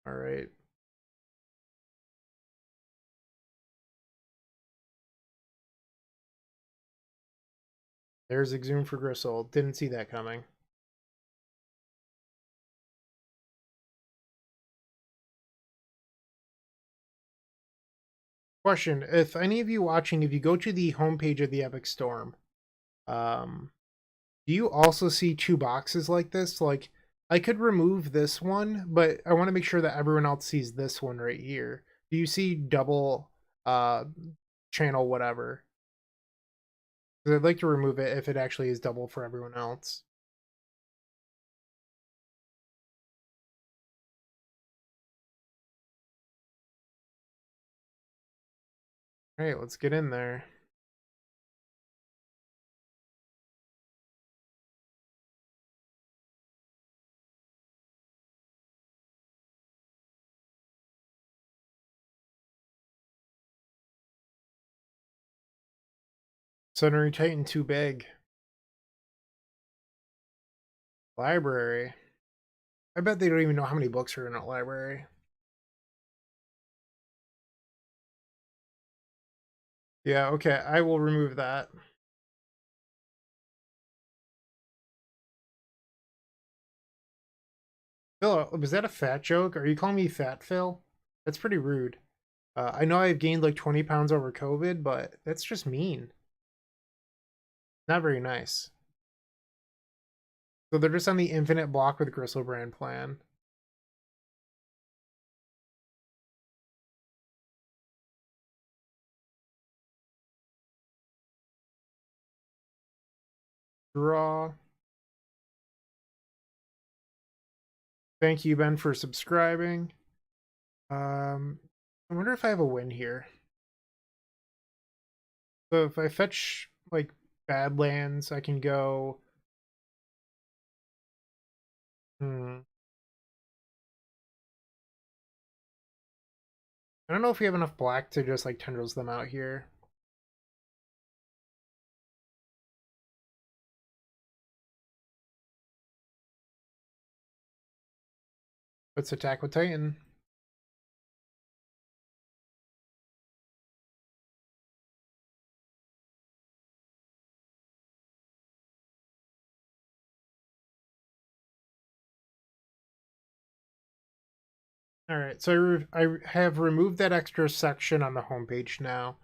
A: All right. There's Exhume for Gristle. Didn't see that coming. Question: if any of you watching, if you go to the homepage of the Epic Storm, um, do you also see two boxes like this? Like, I could remove this one, but I want to make sure that everyone else sees this one right here. Do you see double uh channel whatever? Because I'd like to remove it if it actually is double for everyone else. All right, let's get in there. Sundering Titan too big. Library. I bet they don't even know how many books are in a library. Yeah, okay, I will remove that. Phil, was that a fat joke? Are you calling me fat, Phil? That's pretty rude. I know I've gained like 20 pounds over COVID, but that's just mean. Not very nice. So they're just on the infinite block with Griselbrand plan. Draw. Thank you, Ben, for subscribing. I wonder if I have a win here. So if I fetch like Badlands, I can go. Hmm. I don't know if we have enough black to just like tendrils them out here. Let's attack with Titan. All right, so I have removed that extra section on the homepage now.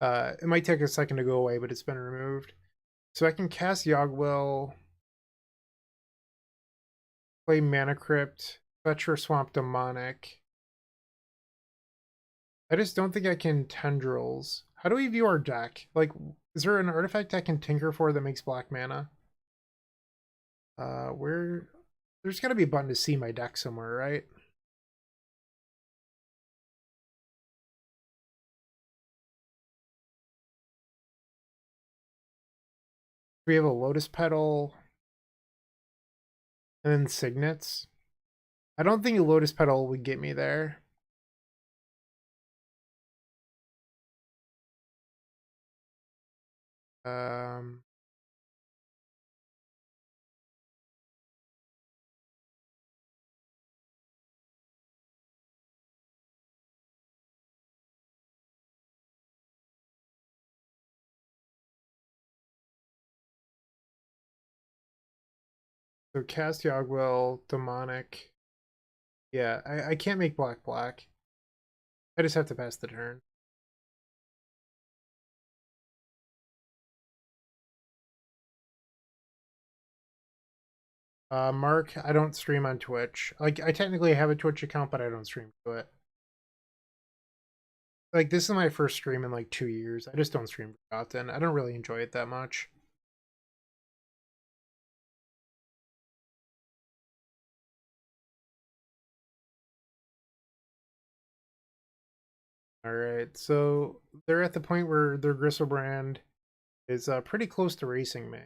A: It might take a second to go away, but it's been removed. So I can cast Yogwill, play Mana Crypt, fetch or Swamp Demonic. I just don't think I can Tendrils. How do we view our deck? Like, is there an artifact I can tinker for that makes black mana? Where... There's gotta be a button to see my deck somewhere, right? We have a Lotus Petal, and then Signets. I don't think a Lotus Petal would get me there. Um, so cast Yogwill, Demonic. Yeah, I can't make black black. I just have to pass the turn. Mark, I don't stream on Twitch. Like, I technically have a Twitch account, but I don't stream to it. Like, this is my first stream in like 2 years. I just don't stream very often. I don't really enjoy it that much. All right, so they're at the point where their Griselbrand is pretty close to racing me.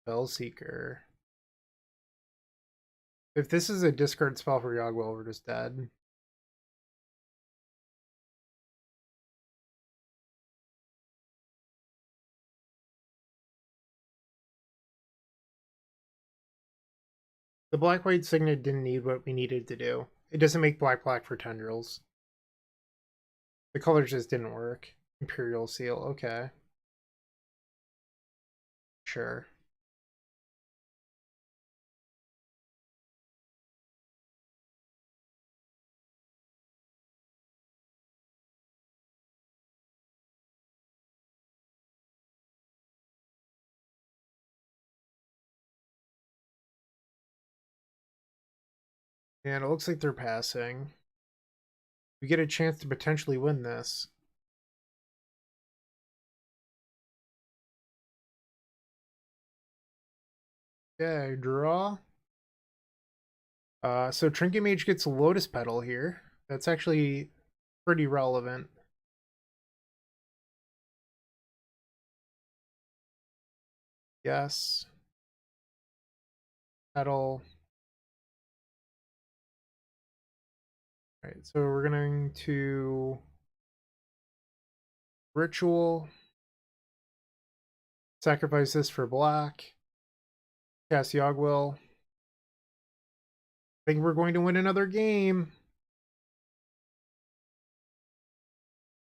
A: Spellseeker. If this is a discard spell for Yogwell, we're just dead. The black-white signet didn't need what we needed to do. It doesn't make black-black for tendrils. The colors just didn't work. Imperial Seal, okay. Sure. And it looks like they're passing. We get a chance to potentially win this. Okay, draw. So Trinket Mage gets Lotus Petal here. That's actually pretty relevant. Yes. Petal. All right, so we're going to Ritual. Sacrifice this for black. Cast Yogwill. I think we're going to win another game.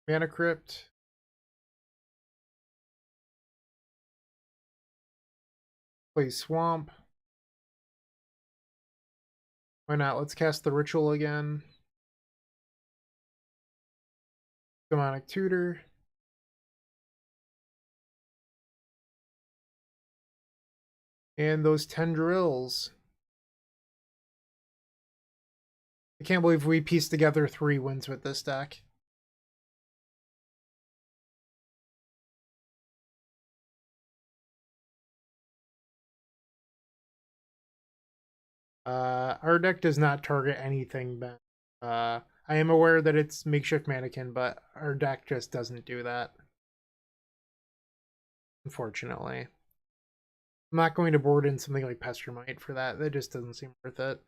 A: Mana Crypt. Play Swamp. Why not? Let's cast the Ritual again. Demonic Tutor. And those Tendrils. I can't believe we pieced together 3 wins with this deck. Our deck does not target anything, Ben. I am aware that it's Makeshift Mannequin, but our deck just doesn't do that. Unfortunately. I'm not going to board in something like Pestermite for that. That just doesn't seem worth it.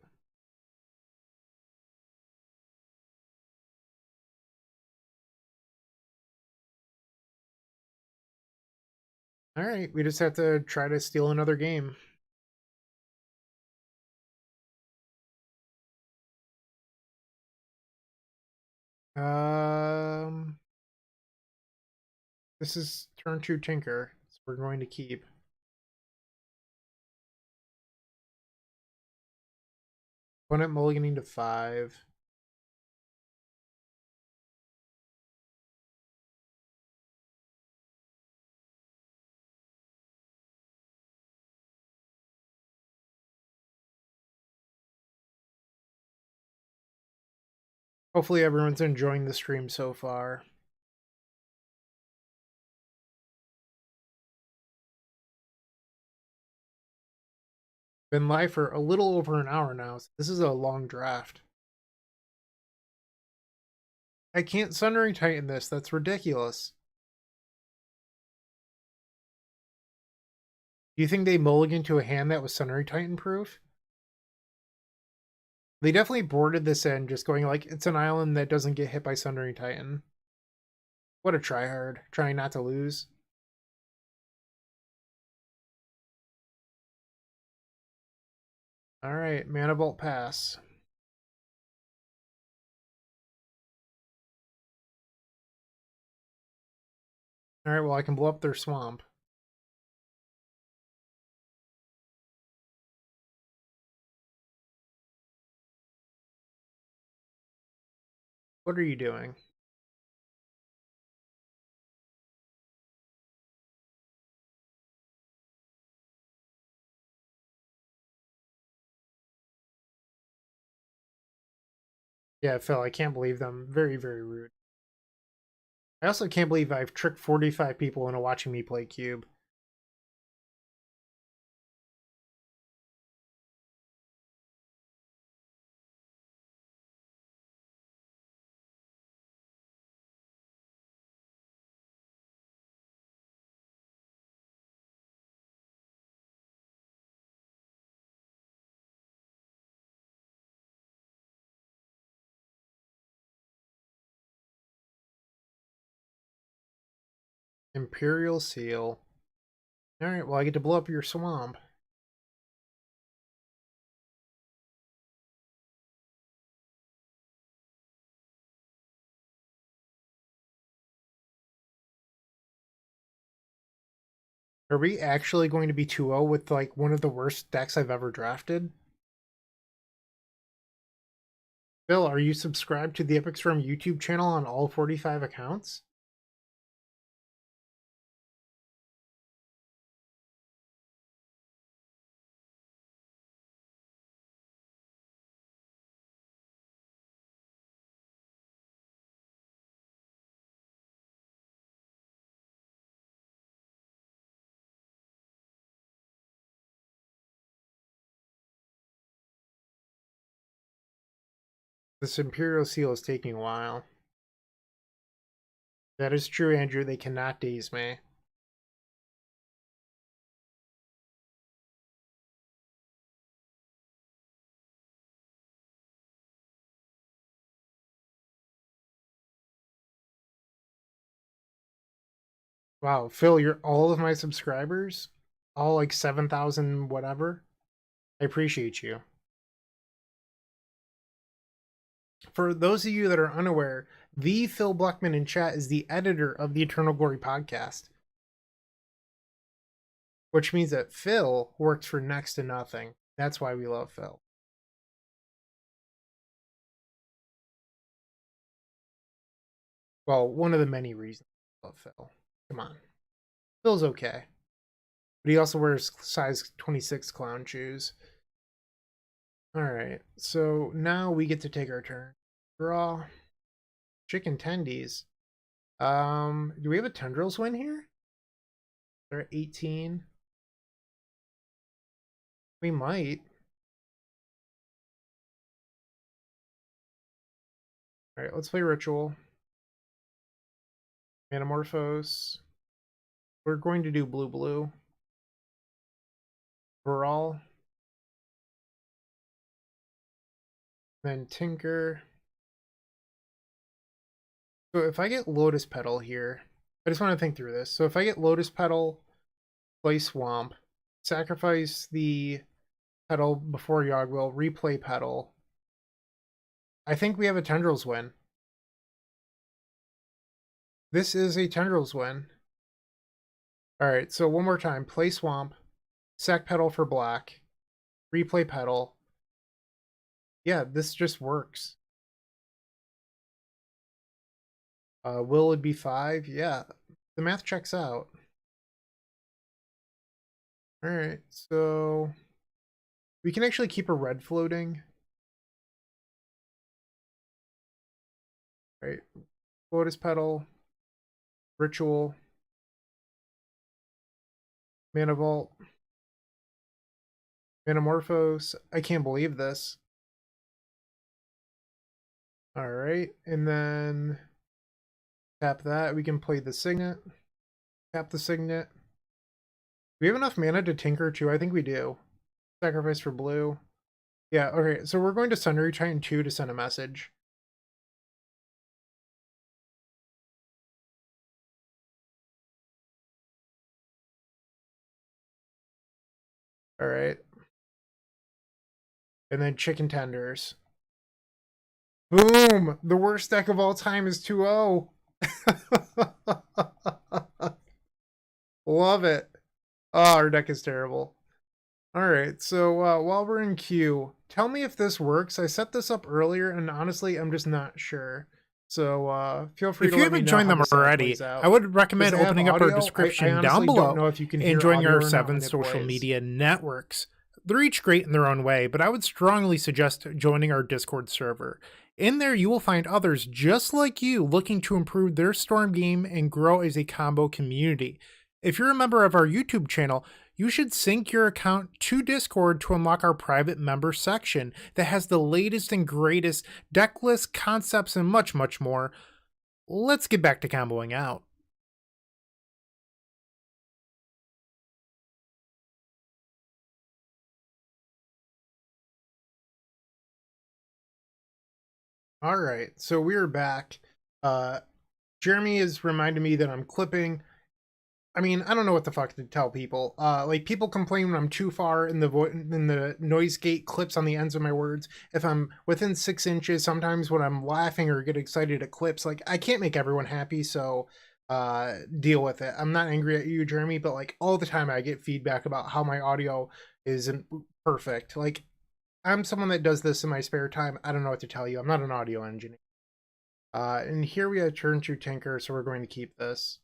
A: Alright, we just have to try to steal another game. This is turn 2 Tinker, so we're going to keep. Opponent mulliganing to 5. Hopefully everyone's enjoying the stream so far. Been live for a little over an hour now, so this is a long draft. I can't Sundering Titan this, that's ridiculous. Do you think they mulligan to a hand that was Sundering Titan proof? They definitely boarded this in, just going like, it's an island that doesn't get hit by Sundering Titan. What a tryhard, trying not to lose. Alright, Mana Vault pass. Alright, well I can blow up their swamp. What are you doing? Yeah, Phil, I can't believe them. Very, very rude. I also can't believe I've tricked 45 people into watching me play Cube. Imperial Seal. Alright, well I get to blow up your swamp. Are we actually going to be 2-0 with like one of the worst decks I've ever drafted? Bill, are you subscribed to the Epic Storm YouTube channel on all 45 accounts? This Imperial Seal is taking a while. That is true, Andrew. They cannot daze me. Wow, Phil, you're all of my subscribers, all like 7,000 whatever. I appreciate you. For those of you that are unaware, the Phil Blackman in chat is the editor of the Eternal Glory podcast, which means that Phil works for next to nothing. That's why we love Phil. Well, one of the many reasons I love Phil. Come on. Phil's okay. But he also wears size 26 clown shoes. Alright, so now we get to take our turn. Draw. Chicken tendies. Do we have a tendrils win here? They're at 18. We might. Alright, let's play Ritual. Metamorphose. We're going to do blue. Brawl. Then Tinker. So if I get Lotus Petal here, I just want to think through this. So if I get Lotus Petal, play Swamp, sacrifice the Petal before Yogwill, replay Petal, I think we have a Tendrils win. This is a Tendrils win. Alright, so one more time. Play Swamp, sack Petal for black, replay Petal. Yeah, this just works. Will it be 5? Yeah, the math checks out. Alright, so we can actually keep a red floating. Right, Lotus Petal, Ritual, Mana Vault, Metamorphose. I can't believe this. Alright, and then tap that. We can play the Signet. Tap the Signet. Do we have enough mana to Tinker too? I think we do. Sacrifice for blue. Yeah, okay, so we're going to Sundery Titan 2 to send a message. Alright. And then Chicken Tenders. Boom! The worst deck of all time is 2-0. Love it. Oh, our deck is terrible. Alright, so while we're in queue, tell me if this works. I set this up earlier, and honestly, I'm just not sure. So feel free to let me know.
B: If you haven't joined them already, I would recommend opening up our description down below and joining our 7 social media networks. They're each great in their own way, but I would strongly suggest joining our Discord server. In there, you will find others just like you looking to improve their Storm game and grow as a combo community. If you're a member of our YouTube channel, you should sync your account to Discord to unlock our private member section that has the latest and greatest deck lists, concepts, and much, much more. Let's get back to comboing out.
A: All right, so we're back. Jeremy has reminded me that I'm clipping. I mean, I don't know what the fuck to tell people. Like people complain when I'm too far in the noise gate clips on the ends of my words. If I'm within 6 inches, sometimes when I'm laughing or get excited at clips, like I can't make everyone happy, so deal with it. I'm not angry at you, Jeremy, but like all the time I get feedback about how my audio isn't perfect. Like I'm someone that does this in my spare time. I don't know what to tell you. I'm not an audio engineer. And here we have turn to Tinker, so we're going to keep this.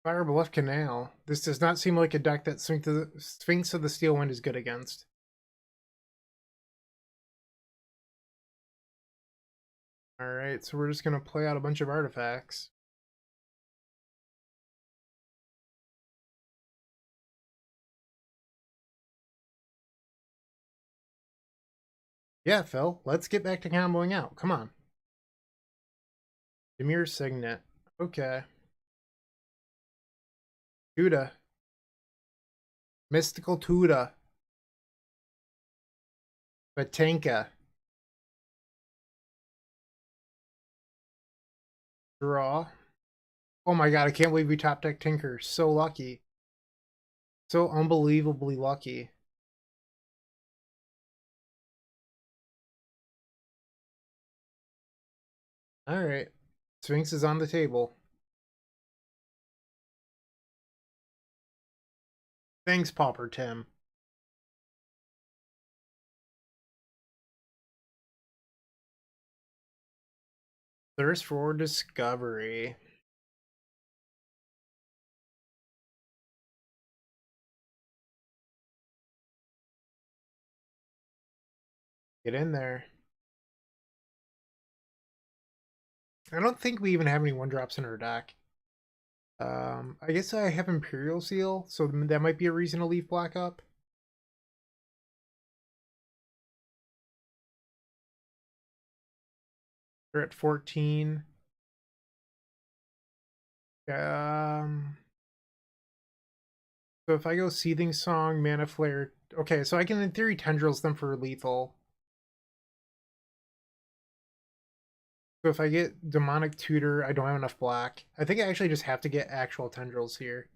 A: Fire Bluff Canal. This does not seem like a deck that Sphinx of the Steel Wind is good against. Alright, so we're just going to play out a bunch of artifacts. Yeah, Phil, let's get back to comboing out. Come on. Demir Signet. Okay. Tuda. Mystical Tuda. Batanka. Draw. Oh my god, I can't believe we top deck Tinker. So lucky. So unbelievably lucky. Alright. Sphinx is on the table. Thanks, Pauper Tim. Thirst for discovery. Get in there. I don't think we even have any 1-drops in our deck. I guess I have Imperial Seal, so that might be a reason to leave black up. We're at 14. So if I go Seething Song, Mana Flare... Okay, so I can in theory Tendrils them for lethal. So if I get Demonic Tutor, I don't have enough black. I think I actually just have to get actual Tendrils here.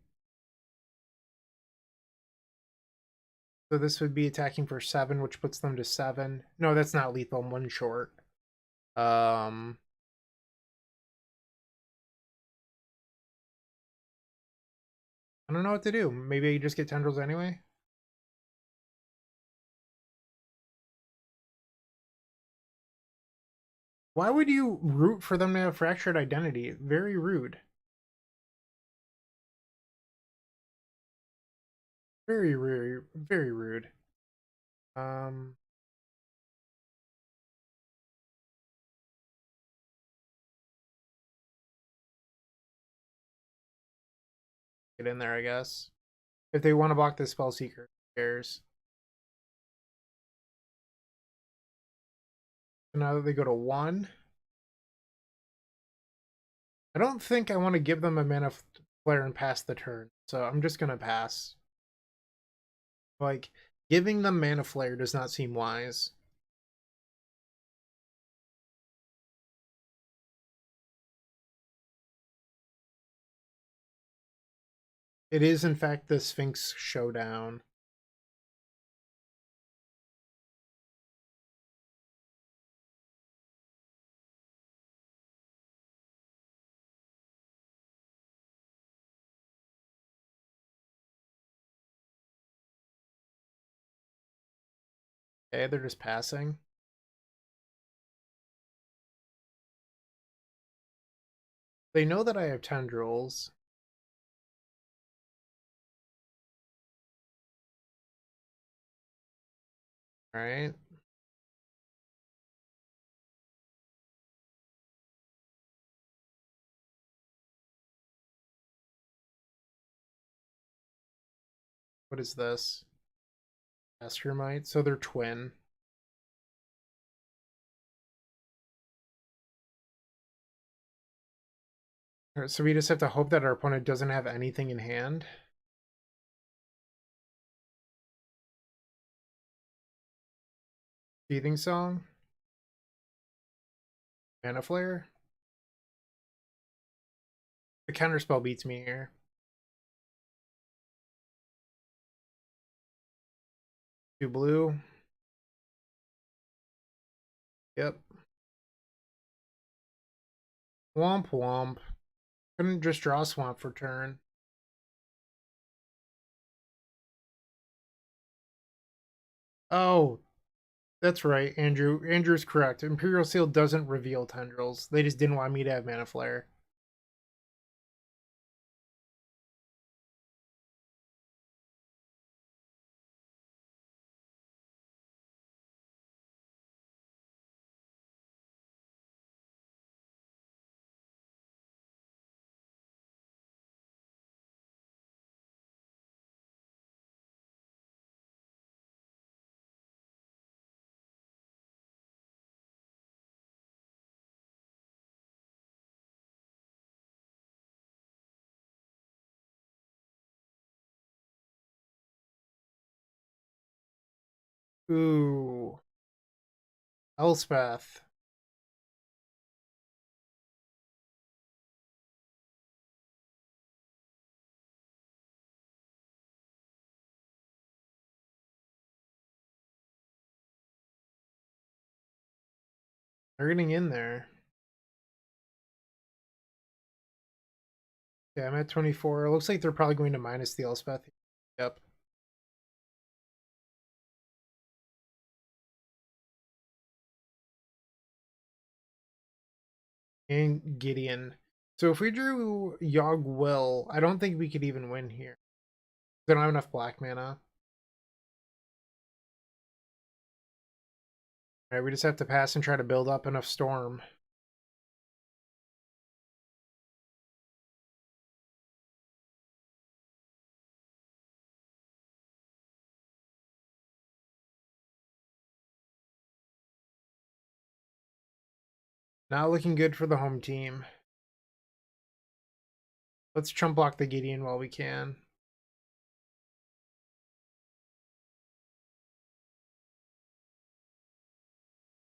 A: So this would be attacking for 7, which puts them to 7. No, that's not lethal. I'm 1 short. I don't know what to do. Maybe I just get Tendrils anyway? Why would you root for them to have Fractured Identity? Very rude. Very rude. Very rude. Get in there, I guess. If they want to block this Spellseeker, who cares? So now that they go to 1, I don't think I want to give them a Mana Flare and pass the turn, so I'm just going to pass. Like, giving them Mana Flare does not seem wise. It is, in fact, the Sphinx Showdown. Okay, they're just passing. They know that I have Tendrils. Alright. What is this? Astromite. So they're twin. Alright, so we just have to hope that our opponent doesn't have anything in hand. Seething Song. Mana Flare. The counterspell beats me here. Two blue. Yep. Womp womp. Couldn't just draw Swamp for turn. Oh, that's right, Andrew. Andrew's correct. Imperial Seal doesn't reveal Tendrils. They just didn't want me to have Mana Flare. Ooh. Elspeth. They're getting in there. Yeah, I'm at 24. It looks like they're probably going to minus the Elspeth. Yep. And Gideon. So if we drew Yogg Will, I don't think we could even win here. They don't have enough black mana. Alright, we just have to pass and try to build up enough storm. Not looking good for the home team. Let's chump block the Gideon while we can.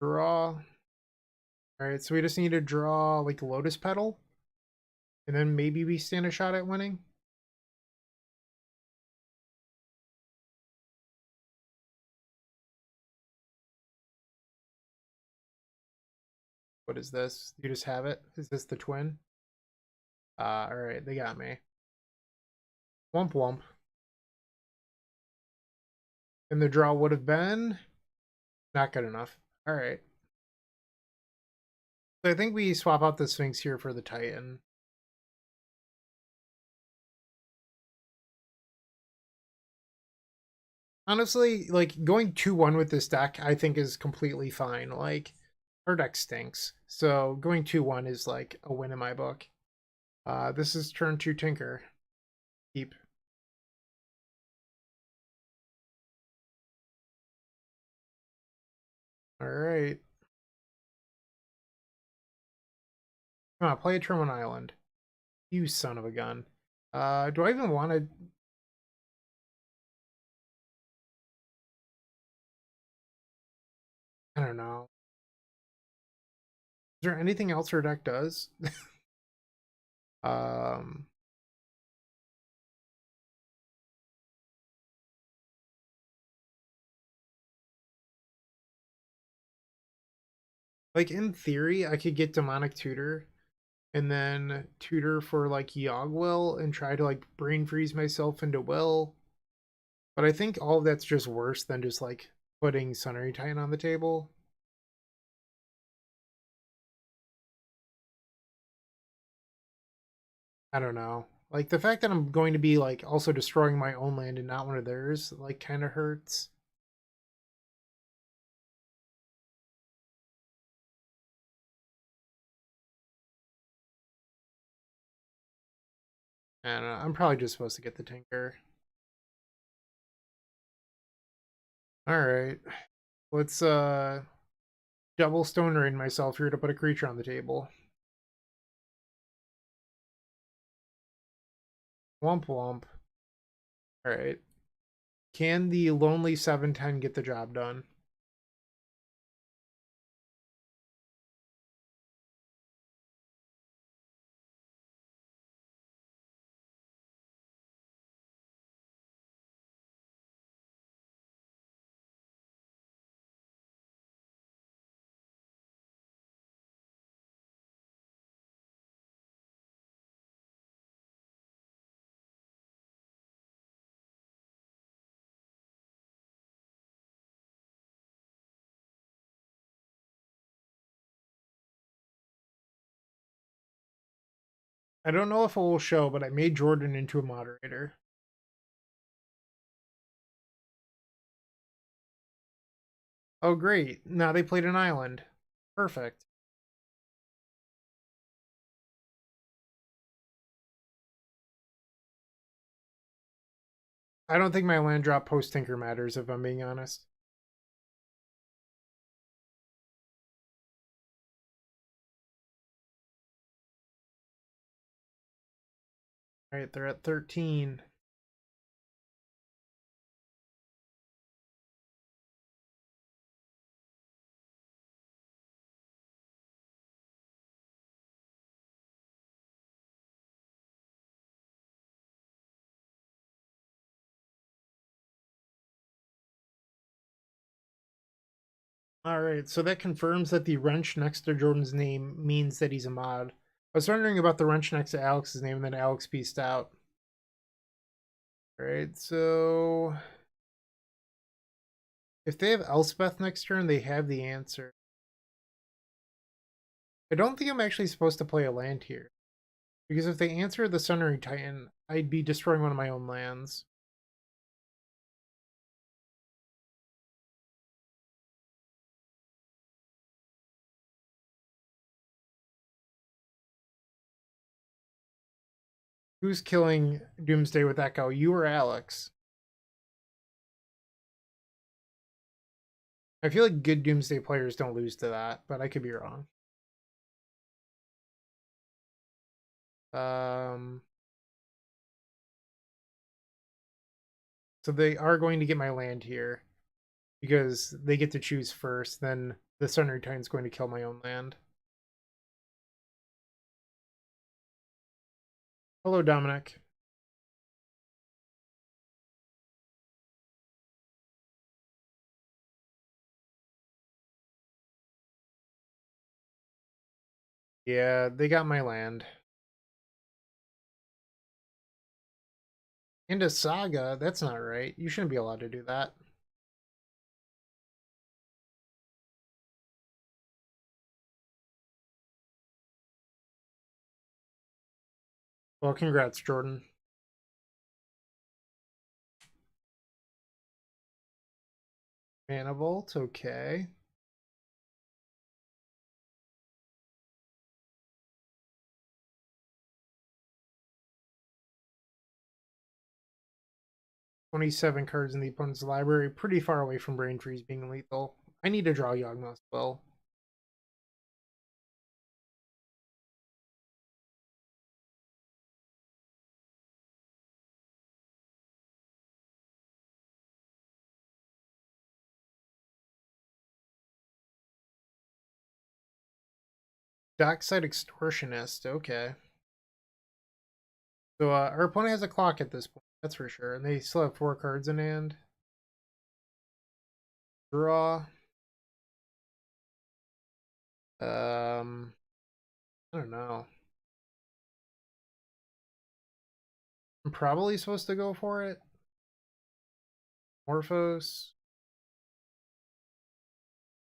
A: Draw. Alright, so we just need to draw like Lotus Petal. And then maybe we stand a shot at winning. What is this? You just have it? Is this the twin? Alright, they got me. Womp womp. And the draw would have been not good enough. Alright. So I think we swap out the Sphinx here for the Titan. Honestly, like going 2-1 with this deck, I think is completely fine. Like, our deck stinks. So going 2-1 is like a win in my book. This is turn 2 Tinker. Keep. Alright. Come on, play a turn 1 island. You son of a gun. Do I even want to... I don't know. Is there anything else her deck does? um... Like, in theory, I could get Demonic Tutor and then tutor for, like, Yogg Will and try to, like, brain freeze myself into Will. But I think all of that's just worse than just, like, putting Sunray Titan on the table. I don't know. Like, the fact that I'm going to be, like, also destroying my own land and not one of theirs, like, kind of hurts. I don't know. I'm probably just supposed to get the Tinker. Alright. Let's, double Stone Rain myself here to put a creature on the table. Womp womp. Alright. Can the Lonely 7/10 get the job done? I don't know if it will show, but I made Jordan into a moderator. Oh, great. Now they played an island. Perfect. I don't think my land drop post Tinker matters, if I'm being honest. Alright, they're at 13. All right, so that confirms that the wrench next to Jordan's name means that he's a mod. I was wondering about the wrench next to Alex's name, and then Alex pieced out. All right, so if they have Elspeth next turn, they have the answer. I don't think I'm actually supposed to play a land here, because if they answer the Sunray Titan, I'd be destroying one of my own lands. Who's killing Doomsday with Echo? You or Alex? I feel like good Doomsday players don't lose to that, but I could be wrong. So they are going to get my land here because they get to choose first. Then the Sunray Titan's going to kill my own land. Hello, Dominic. Yeah, they got my land. And a Saga, that's not right. You shouldn't be allowed to do that. Well, congrats, Jordan. Manivolt, okay. $27 cards in the opponent's library, pretty far away from Brain Freeze being lethal. I need to draw Yawgmoth Spell. Dockside Extortionist, okay. So our opponent has a clock at this point, that's for sure. And they still have 4 cards in hand. Draw. I don't know. I'm probably supposed to go for it. Morphos.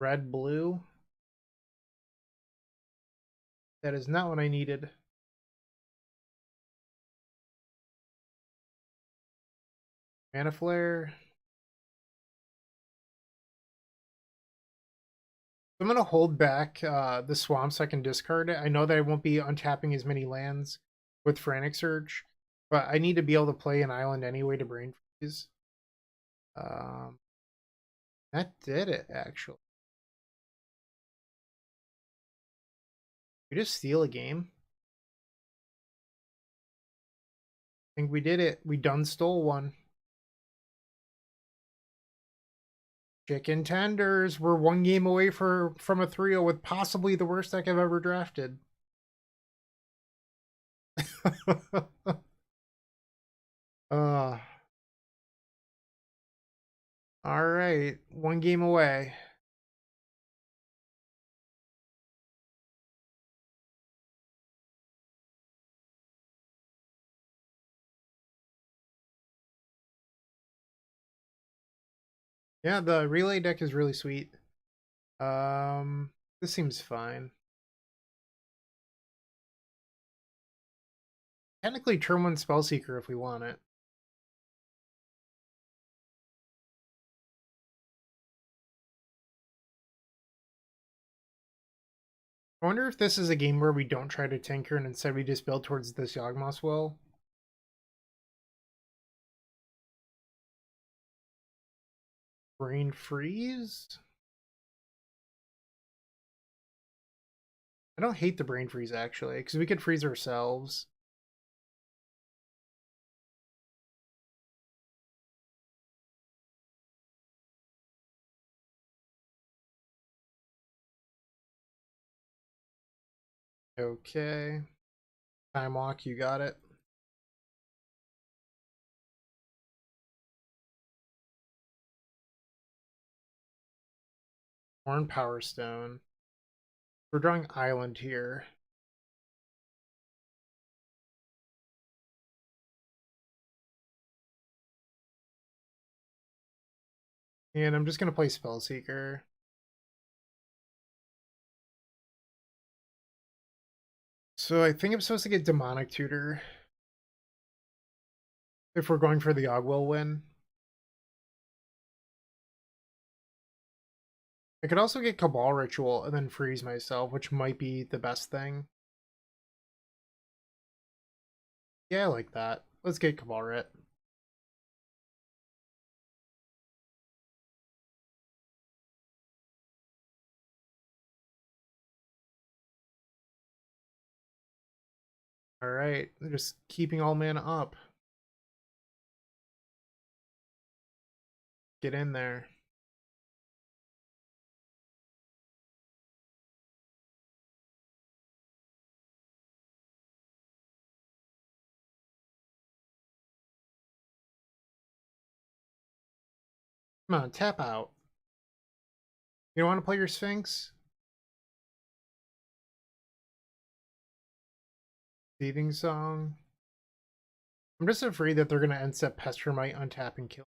A: Red, blue. That is not what I needed. Mana Flare. I'm going to hold back the Swamp so I can discard it. I know that I won't be untapping as many lands with Frantic Surge, but I need to be able to play an island anyway to Brain Freeze. That did it, actually. We just steal a game. I think we did it. We done stole one. Chicken tenders. We're 1 game away from a 3-0 with possibly the worst deck I've ever drafted. All right, 1 game away. Yeah, the relay deck is really sweet. This seems fine. Technically turn 1 Spellseeker if we want it. I wonder if this is a game where we don't try to tinker and instead we just build towards this Yawgmoth Well. Brain Freeze? I don't hate the Brain Freeze, actually, because we could freeze ourselves. Okay. Time Walk, you got it. Horn Power Stone. We're drawing Island here. And I'm just going to play Spellseeker. So I think I'm supposed to get Demonic Tutor. If we're going for the Ogwill win. I could also get Cabal Ritual and then freeze myself, which might be the best thing. Yeah, I like that. Let's get Cabal Rit. Alright, just keeping all mana up. Get in there. Come on, tap out. You don't want to play your Sphinx? Thieving Song. I'm just afraid that they're going to end up Pestermite, untap, and kill.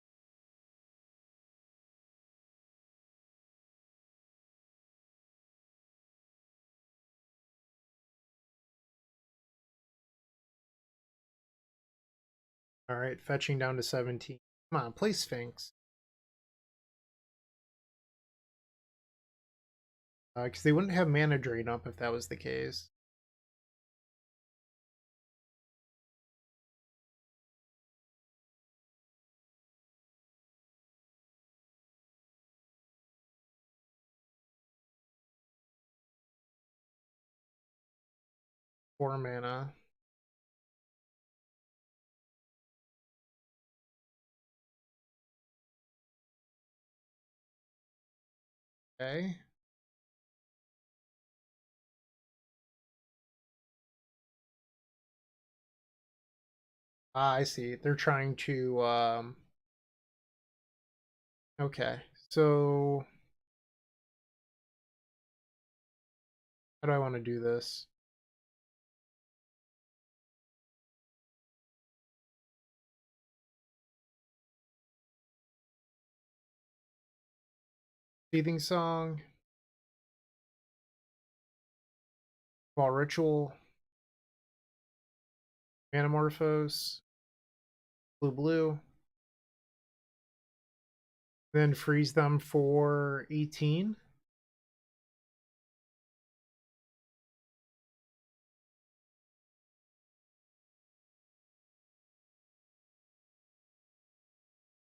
A: Alright, fetching down to 17. Come on, play Sphinx. Because they wouldn't have mana drain up if that was the case. Four mana. Okay. Ah, I see. They're trying to okay. So how do I want to do this? Teething Song. Ball Ritual. Manamorphose. Blue. Then freeze them for 18.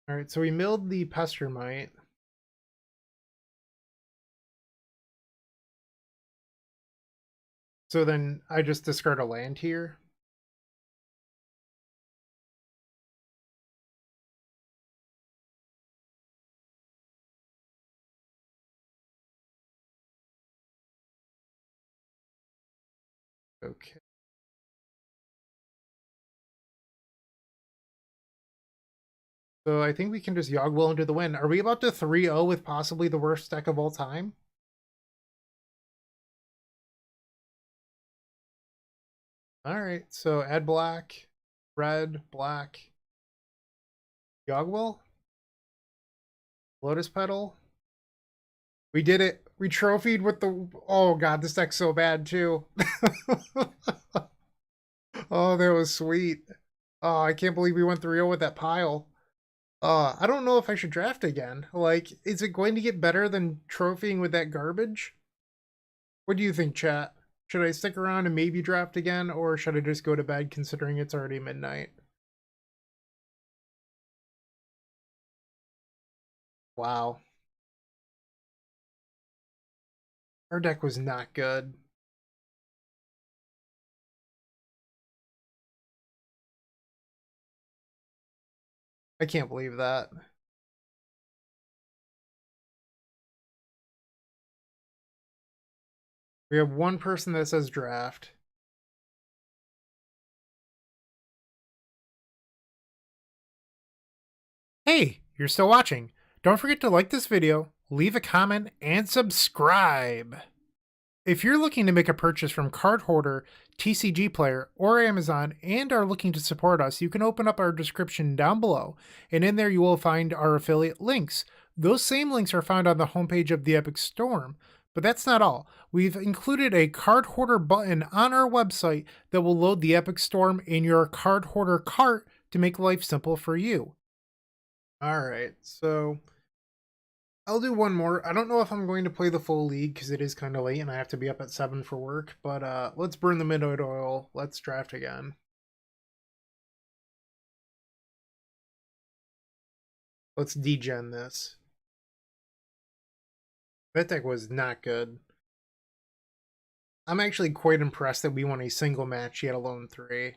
A: Alright, so we milled the Pestermite. So then I just discard a land here. Okay. So I think we can just Yogwill into the win. Are we about to 3-0 with possibly the worst deck of all time? Alright, so add black, red, black, Yogwill, Lotus Petal. We did it. We trophied with the... Oh god, this deck's so bad too. Oh, that was sweet. Oh, I can't believe we went 3-0 with that pile. I don't know if I should draft again. Like, is it going to get better than trophying with that garbage? What do you think, chat? Should I stick around and maybe draft again, or should I just go to bed considering it's already midnight? Wow. Our deck was not good. I can't believe that. We have one person that says draft.
B: Hey, you're still watching. Don't forget to like this video, leave a comment, and subscribe. If you're looking to make a purchase from Card Hoarder, TCG Player, or Amazon and are looking to support us, you can open up our description down below, and in there you will find our affiliate links. Those same links are found on the homepage of the Epic Storm. But that's not all. We've included a Card Hoarder button on our website that will load the Epic Storm in your Card Hoarder cart to make life simple for you.
A: Alright, so I'll do one more. I don't know if I'm going to play the full league because it is kind of late and I have to be up at 7 for work, but let's burn the midnight oil. Let's draft again. Let's degen this. That deck was not good. I'm actually quite impressed that we won a single match, yet alone 3.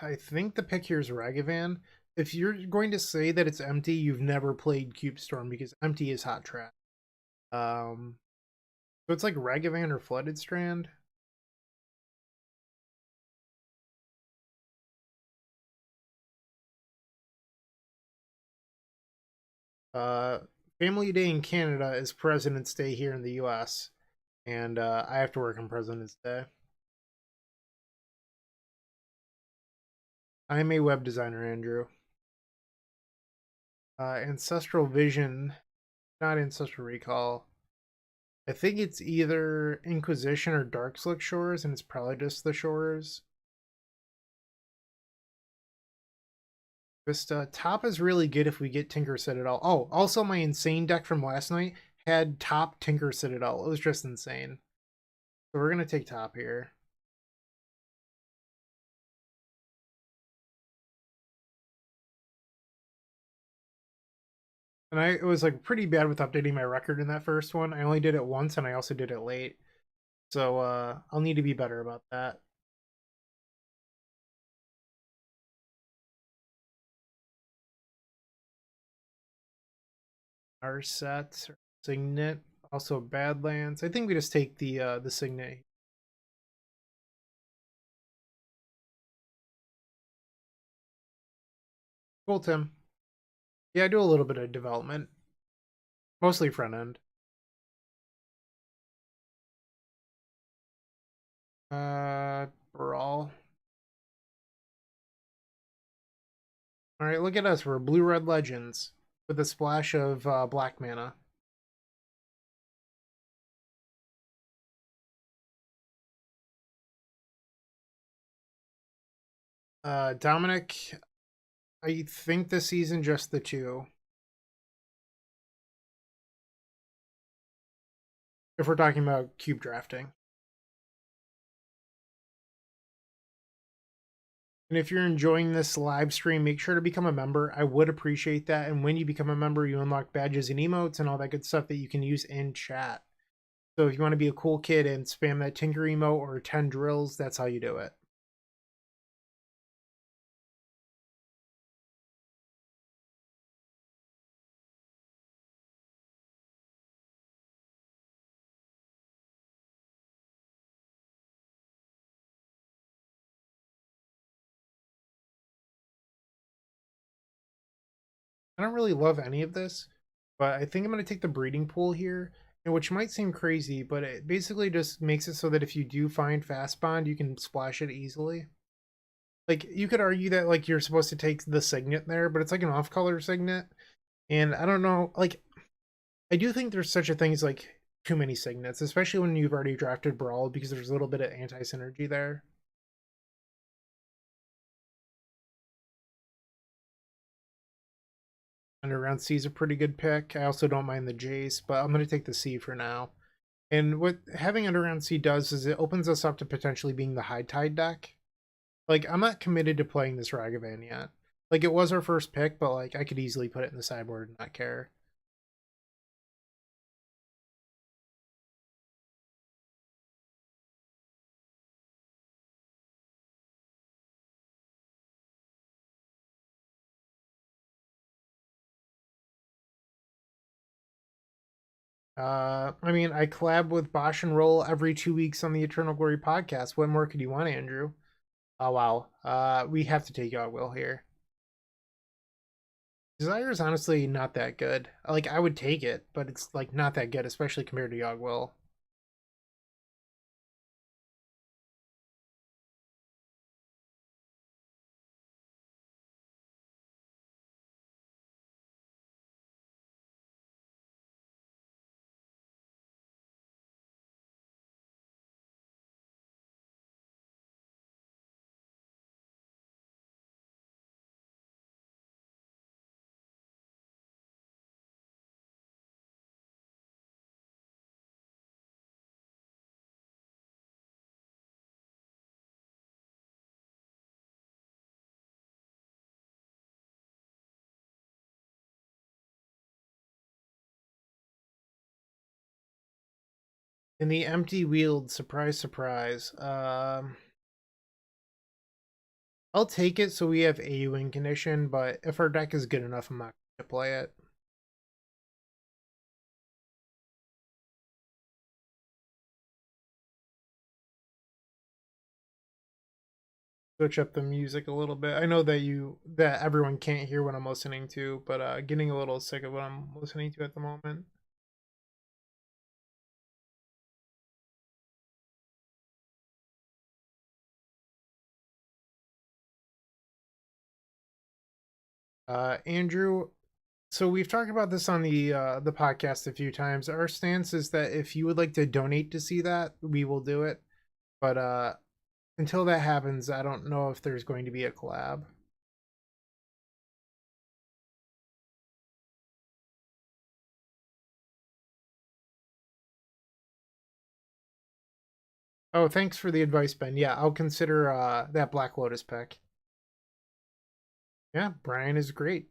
A: I think the pick here is Ragavan. If you're going to say that it's empty, you've never played Cube Storm because empty is hot trap. So it's like Ragavan or Flooded Strand. Family Day in Canada is President's Day here in the US, and I have to work on President's Day. I'm a web designer, Andrew. Ancestral Vision, not Ancestral Recall. I think it's either Inquisition or Darkslick Shores, and it's probably just the Shores. Vista. Top is really good if we get Tinker Citadel. Oh, also my insane deck from last night had top Tinker Citadel. It was just insane. So we're going to take top here. And it was like pretty bad with updating my record in that first one. I only did it once and I also did it late. So I'll need to be better about that. Our set, Signet, also Badlands. I think we just take the Signet. Cool, Tim. Yeah, I do a little bit of development. Mostly front end. Brawl. Alright, look at us. We're Blue-Red Legends with a splash of black mana. Dominic, I think this season just the 2. If we're talking about cube drafting. And if you're enjoying this live stream, make sure to become a member. I would appreciate that. And when you become a member, you unlock badges and emotes and all that good stuff that you can use in chat. So if you want to be a cool kid and spam that Tinker emote or 10 drills, that's how you do it. I don't really love any of this, but I think I'm going to take the breeding pool here, which might seem crazy, but it basically just makes it so that if you do find fast bond, you can splash it easily. Like, you could argue that, like, you're supposed to take the Signet there, but it's like an off-color Signet, and I don't know, like, I do think there's such a thing as, like, too many Signets, especially when you've already drafted Brawl, because there's a little bit of anti-synergy there. Underground C is a pretty good pick. I also don't mind the Jace, but I'm going to take the C for now. And what having Underground C does is it opens us up to potentially being the High Tide deck. Like, I'm not committed to playing this Ragavan yet. Like, it was our first pick, but, like, I could easily put it in the sideboard and not care. I mean, I collab with Bosch and Roll every 2 weeks on the Eternal Glory podcast. What more could you want, Andrew? Oh wow. We have to take out Will here. Desire is honestly not that good. Like I would take it, but it's like not that good, especially compared to Yogwill. In the empty wield, surprise, surprise. I'll take it so we have AU in condition, but if our deck is good enough, I'm not going to play it. Switch up the music a little bit. I know that everyone can't hear what I'm listening to, but getting a little sick of what I'm listening to at the moment. Andrew, so we've talked about this on the podcast a few times. Our stance is that if you would like to donate to see that, we will do it. But until that happens, I don't know if there's going to be a collab. Oh, thanks for the advice, Ben. Yeah, I'll consider that Black Lotus pick. Yeah, Brian is great.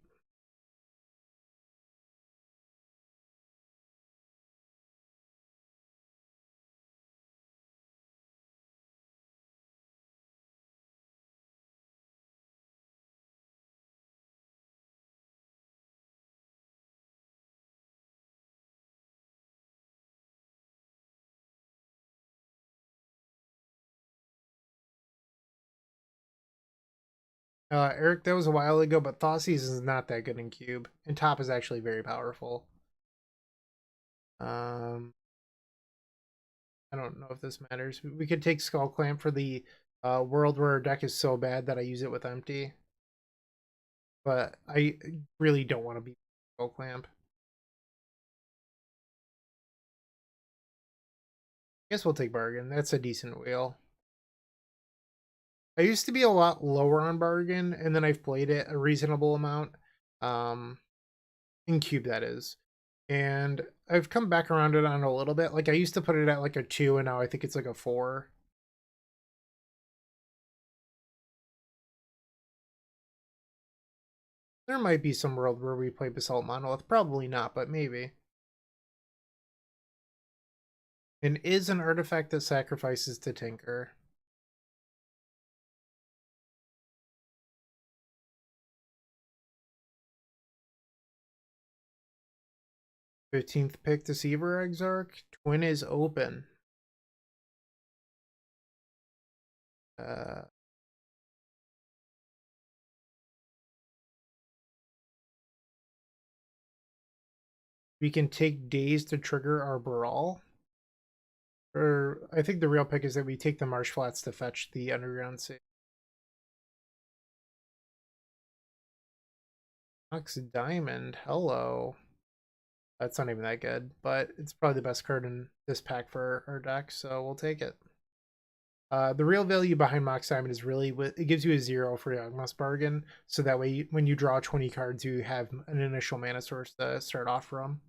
A: Eric, that was a while ago, but Thoughtseize is not that good in Cube, and Top is actually very powerful. Um, I don't know if this matters. We could take Skull Clamp for the world where our deck is so bad that I use it with empty. But I really don't want to be Skull Clamp. Guess we'll take Bargain. That's a decent wheel. I used to be a lot lower on Bargain, and then I've played it a reasonable amount. In Cube, that is. And I've come back around it on a little bit. Like I used to put it at like a 2, and now I think it's like a 4. There might be some world where we play Basalt Monolith. Probably not, but maybe. And is an artifact that sacrifices to Tinker. 15th pick Deceiver Exarch. Twin is open. We can take days to trigger our Brawl. Or I think the real pick is that we take the Marsh Flats to fetch the Underground Sea. Ox Diamond, hello. That's not even that good, but it's probably the best card in this pack for our deck, so we'll take it. The real value behind Mox Diamond is really it gives you a 0 for Yawgmoth's Bargain, so that way when you draw 20 cards, you have an initial mana source to start off from.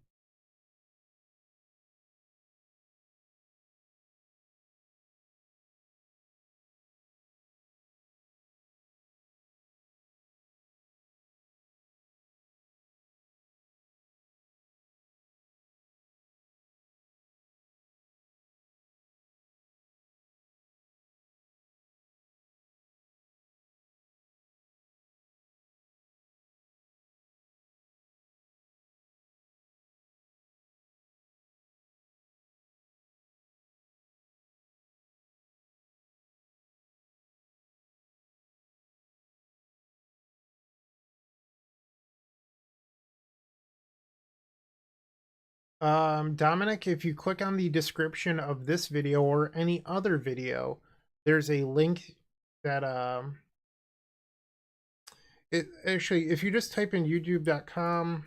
A: Dominic, if you click on the description of this video or any other video, there's a link that it actually, if you just type in youtube.com,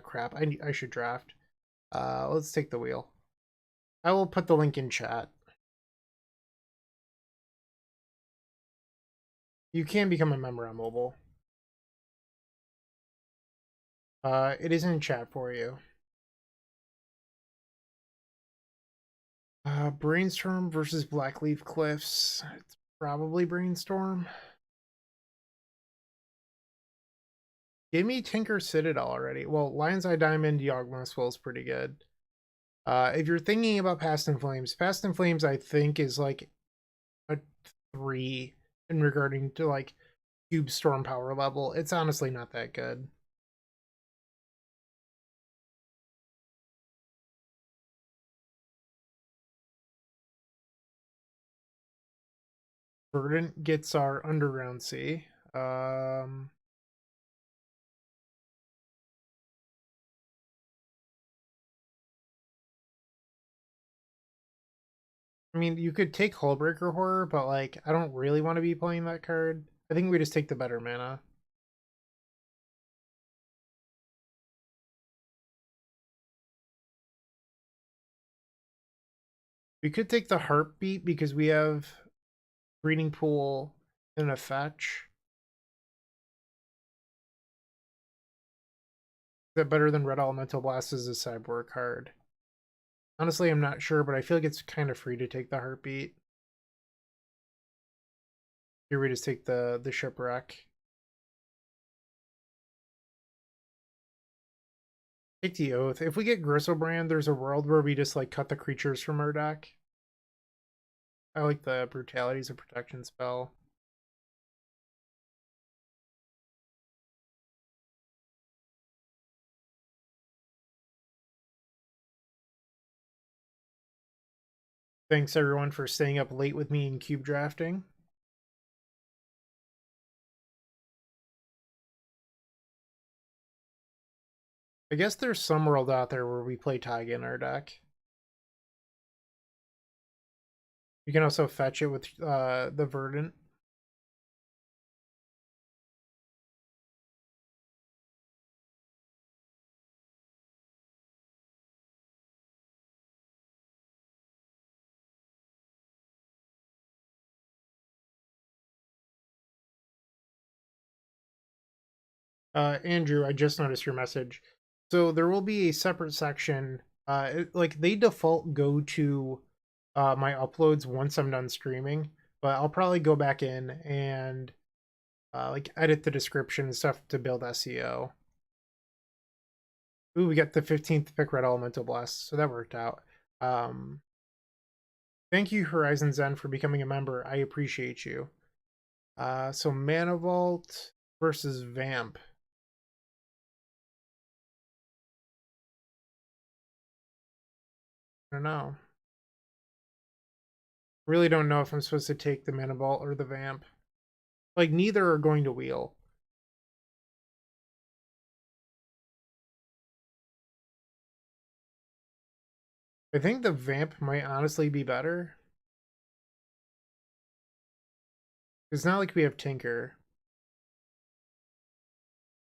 A: crap, I should draft. Let's take the wheel. I will put the link in chat. You can become a member on mobile. It is in chat for you. Brainstorm versus Blackleaf Cliffs. It's probably Brainstorm. Give me Tinker Citadel already. Well, Lion's Eye Diamond Yawgmoth is pretty good. If you're thinking about Past in Flames, I think is like a 3 in regarding to like cube storm power level. It's honestly not that good. Verdant gets our Underground Sea. I mean, you could take Hullbreaker Horror, but like, I don't really want to be playing that card. I think we just take the better mana. We could take the Heartbeat because we have Breeding Pool and a fetch. Is that better than Red Elemental Blast as a sideboard card? Honestly, I'm not sure, but I feel like it's kind of free to take the Heartbeat. Here we just take the Shipwreck. Take the Oath. If we get Gristlebrand, there's a world where we just like cut the creatures from our deck. I like the Brutalities of Protection spell. Thanks everyone for staying up late with me in cube drafting. I guess there's some world out there where we play Taiga in our deck. You can also fetch it with the Verdant. Andrew, I just noticed your message. So there will be a separate section. Like they default go to my uploads once I'm done streaming, but I'll probably go back in and like edit the description and stuff to build SEO. Ooh, we got the 15th pick Red Elemental Blast, so that worked out. Thank you, Horizon Zen, for becoming a member. I appreciate you. So Mana Vault versus Vamp. I don't know. Really don't know if I'm supposed to take the Mana Vault or the Vamp. Like, neither are going to wheel. I think the Vamp might honestly be better. It's not like we have Tinker.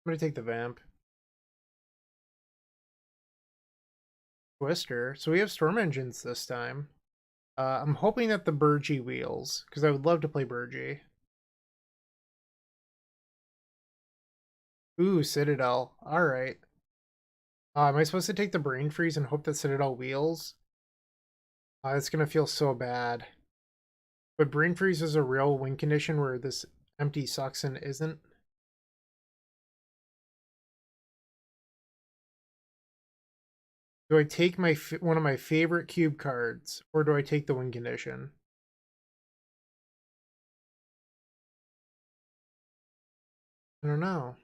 A: I'm going to take the Vamp. Twister. So we have Storm Engines this time. I'm hoping that the Burgee wheels, because I would love to play Burgee. Ooh, Citadel. Alright. Am I supposed to take the Brain Freeze and hope that Citadel wheels? It's going to feel so bad. But Brain Freeze is a real win condition where this empty sucks and isn't. Do I take one of my favorite cube cards, or do I take the win condition? I don't know.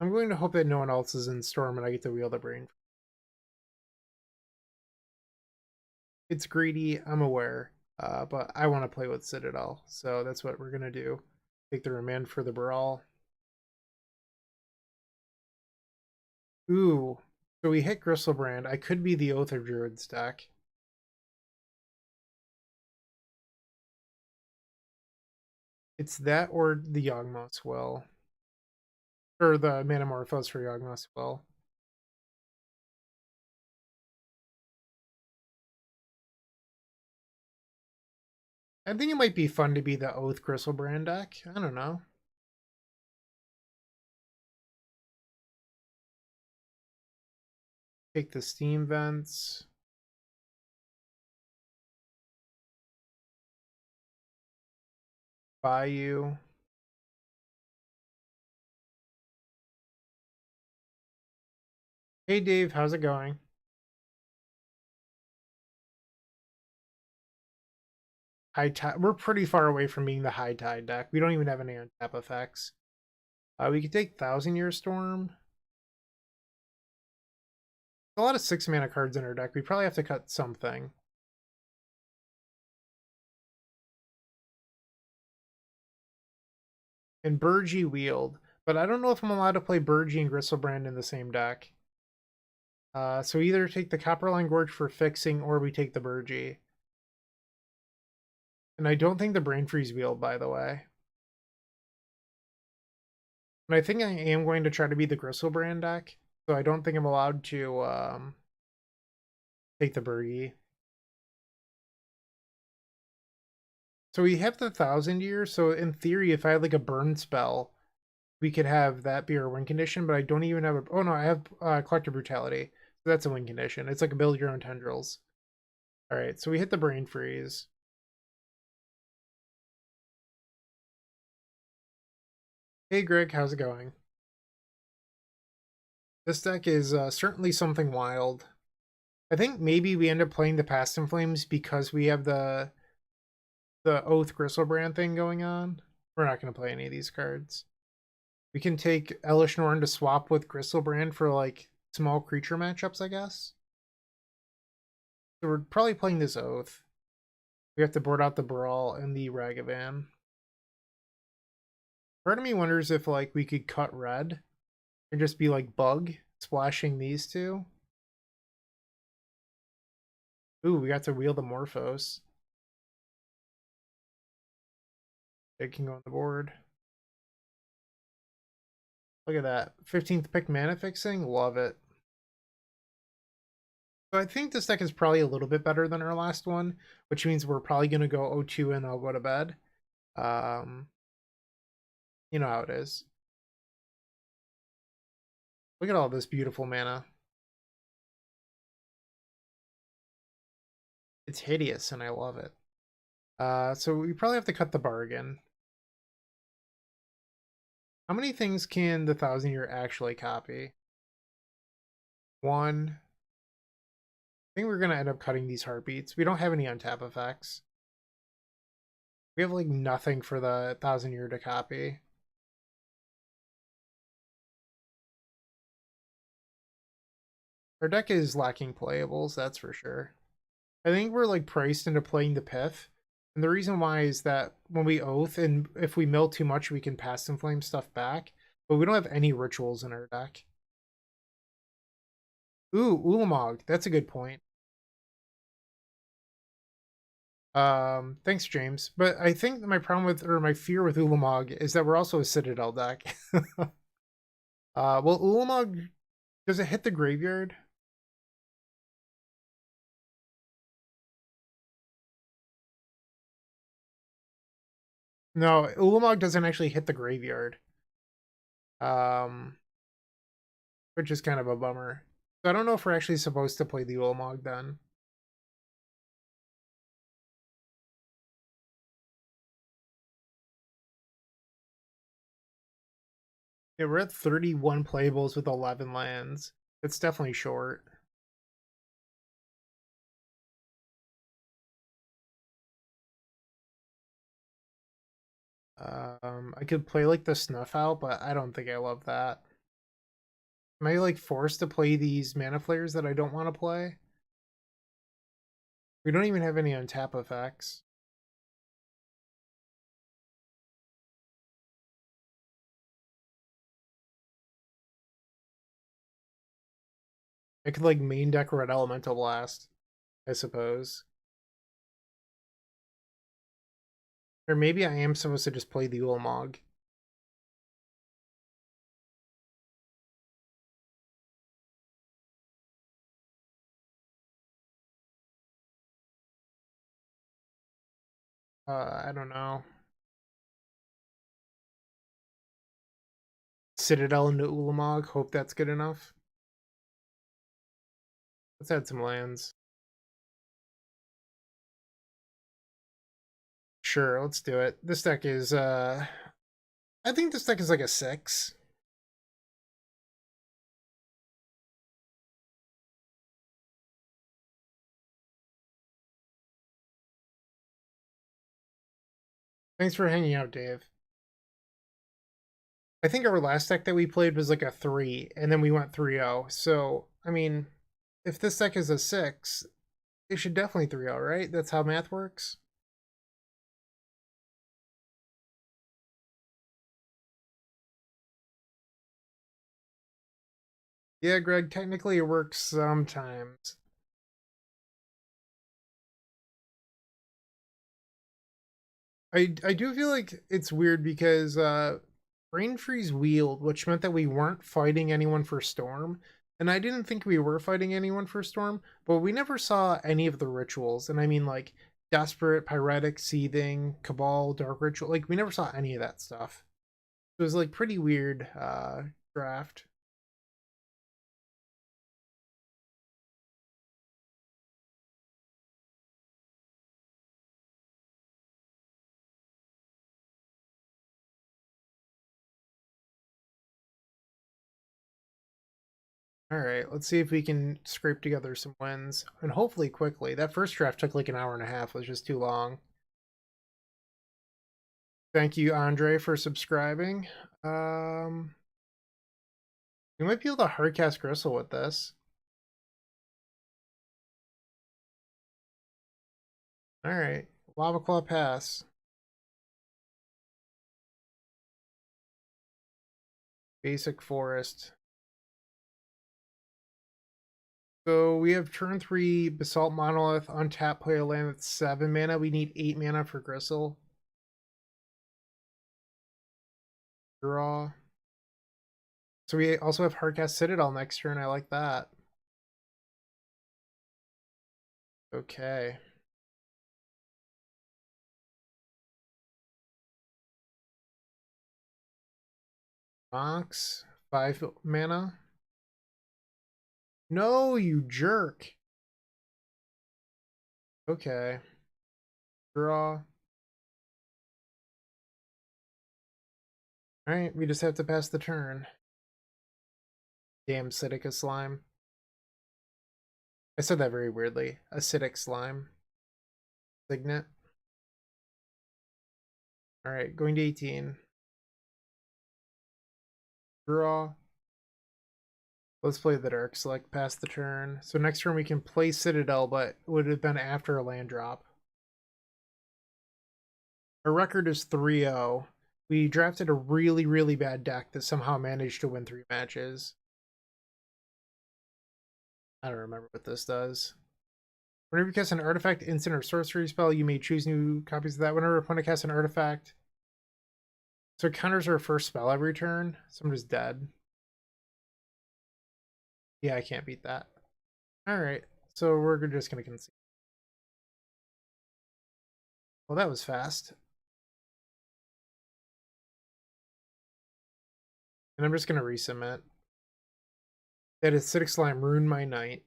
A: I'm going to hope that no one else is in Storm and I get to wheel the Brain. It's greedy, I'm aware, but I want to play with Citadel, so that's what we're going to do. Take the remand for the Brawl. Ooh. So we hit Gristlebrand. I could be the Oath of Druids deck. It's that or the Yawgmoth's Will. Or the Manamorphose for Yawgmoth's Will. I think it might be fun to be the Oath Gristlebrand deck. I don't know. Take the Steam Vents. Bayou. Hey Dave, how's it going? High Tide. We're pretty far away from being the High Tide deck. We don't even have any untap effects. We could take 1000-Year Storm. A lot of 6-mana cards in our deck. We probably have to cut something. And Burgee Wield. But I don't know if I'm allowed to play Burgee and Gristlebrand in the same deck. So either take the Copperline Gorge for fixing, or we take the Burgee. And I don't think the Brain Freeze Wield, by the way. And I think I am going to try to be the Gristlebrand deck. So I don't think I'm allowed to take the Burgee. So we have the 1000-Year. So in theory, if I had like a burn spell, we could have that be our win condition. But I don't even have a... Oh no, I have Collective Brutality. So that's a win condition. It's like a build your own tendrils. All right, so we hit the Brain Freeze. Hey Greg, how's it going? This deck is certainly something wild. I think maybe we end up playing the Past in Flames because we have the Oath Gristlebrand thing going on. We're not going to play any of these cards. We can take Elish Norn to swap with Gristlebrand for like small creature matchups, I guess. So we're probably playing this Oath. We have to board out the Brawl and the Ragavan. Part of me wonders if like we could cut red and just be like Bug, splashing these two. Ooh, we got to wheel the Morphos. It can go on the board. Look at that. 15th pick mana fixing. Love it. So I think this deck is probably a little bit better than our last one, which means we're probably going to go 0-2 and I'll go to bed. You know how it is. Look at all this beautiful mana. It's hideous and I love it. So we probably have to cut the bargain. How many things can the 1000-Year actually copy? One. I think we're going to end up cutting these Heartbeats. We don't have any untap effects. We have like nothing for the 1000-Year to copy. Our deck is lacking playables, that's for sure. I think we're like priced into playing the Pith. And the reason why is that when we Oath, and if we mill too much, we can Past in Flame stuff back. But we don't have any rituals in our deck. Ooh, Ulamog. That's a good point. Thanks, James. But I think my problem with, or my fear with Ulamog is that we're also a Citadel deck. Well, Ulamog, does it hit the graveyard? No, Ulamog doesn't actually hit the graveyard. Which is kind of a bummer. So I don't know if we're actually supposed to play the Ulamog then. Yeah, we're at 31 playables with 11 lands. It's definitely short. I could play like the Snuff Out, but I don't think I love that. Am I like forced to play these Mana Flayers that I don't want to play? We don't even have any untap effects. I could like main deck Red Elemental Blast, I suppose. Or maybe I am supposed to just play the Ulamog. I don't know. Citadel into Ulamog. Hope that's good enough. Let's add some lands. Sure, let's do it. This deck is, I think this deck is like a 6. Thanks for hanging out, Dave. I think our last deck that we played was like a 3, and then we went 3-0. So, I mean, if this deck is a 6, it should definitely 3-0, right? That's how math works. Yeah, Greg, technically it works sometimes. I do feel like it's weird because Brain Freeze wheeled, which meant that we weren't fighting anyone for Storm. And I didn't think we were fighting anyone for Storm, but we never saw any of the rituals. And I mean, like, Desperate, Pyretic, Seething, Cabal, Dark Ritual. Like, we never saw any of that stuff. It was, like, pretty weird draft. All right, let's see if we can scrape together some wins, and hopefully quickly. That first draft took like an hour and a half, it was just too long. Thank you, Andre, for subscribing. We might be able to hardcast Gristle with this. All right, Lava Claw pass. Basic Forest. So we have turn 3 Basalt Monolith, untap, play a land that's 7 mana. We need 8 mana for Gristle. Draw. So we also have hardcast Citadel next turn. I like that. Okay. Mox, 5 mana. No, you jerk. Okay. Draw. Alright, we just have to pass the turn. Damn Acidic slime. I said that very weirdly. Acidic slime. Signet. Alright, going to 18. Draw. Let's play the Dark Select, pass the turn. So next turn we can play Citadel, but it would have been after a land drop. Our record is 3-0. We drafted a really, really bad deck that somehow managed to win 3 matches. I don't remember what this does. Whenever you cast an artifact, instant, or sorcery spell, you may choose new copies of that. Whenever a opponent casts an artifact. So it counters our first spell every turn. So I'm just dead. Yeah, I can't beat that. Alright, so we're just going to concede. Well, that was fast. And I'm just going to resubmit. That acidic slime ruined my night.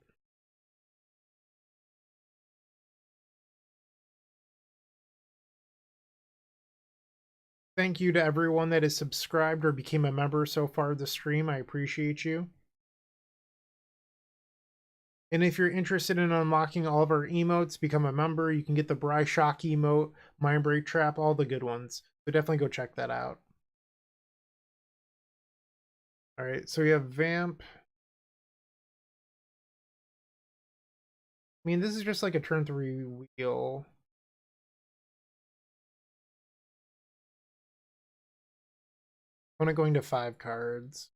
A: Thank you to everyone that has subscribed or became a member so far this stream. I appreciate you. And if you're interested in unlocking all of our emotes, become a member. You can get the Bry Shock emote, Mind Break Trap, all the good ones. So definitely go check that out. All right, so we have Vamp. I mean, this is just like a turn 3 wheel. Opponent going to 5 cards.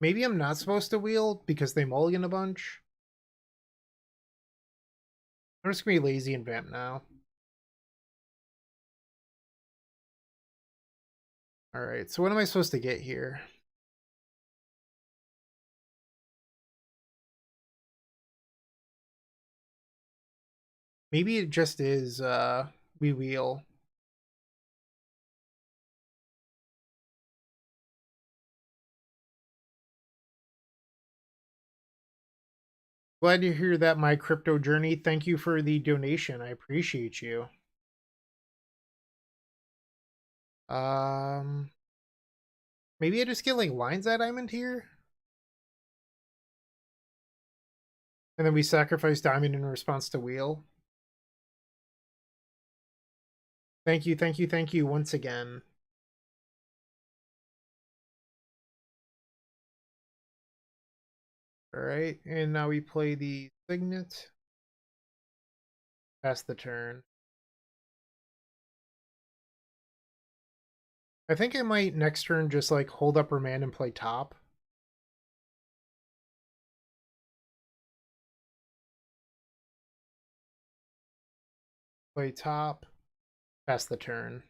A: Maybe I'm not supposed to wheel because they mulligan a bunch. I'm just gonna be lazy and vamp now. Alright, so what am I supposed to get here? Maybe it just is we wheel. Glad to hear that, my crypto journey. Thank you for the donation. I appreciate you. Maybe I just get like lines at diamond here? And then we sacrifice diamond in response to wheel. Thank you, thank you, thank you once again. Alright, and now we play the signet. Pass the turn. I think I might next turn just like hold upper man and play top. Play top. Pass the turn.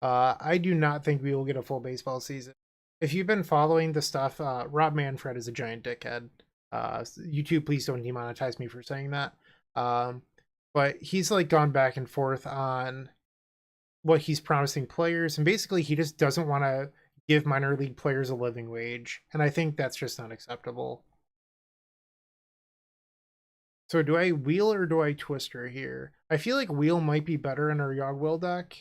A: I do not think we will get a full baseball season. If you've been following the stuff, Rob Manfred is a giant dickhead. YouTube, please don't demonetize me for saying that. But he's like gone back and forth on what he's promising players, and basically he just doesn't want to give minor league players a living wage, and I think that's just unacceptable. So do I wheel or do I twister here? I feel like wheel might be better in our Yogg-Will deck.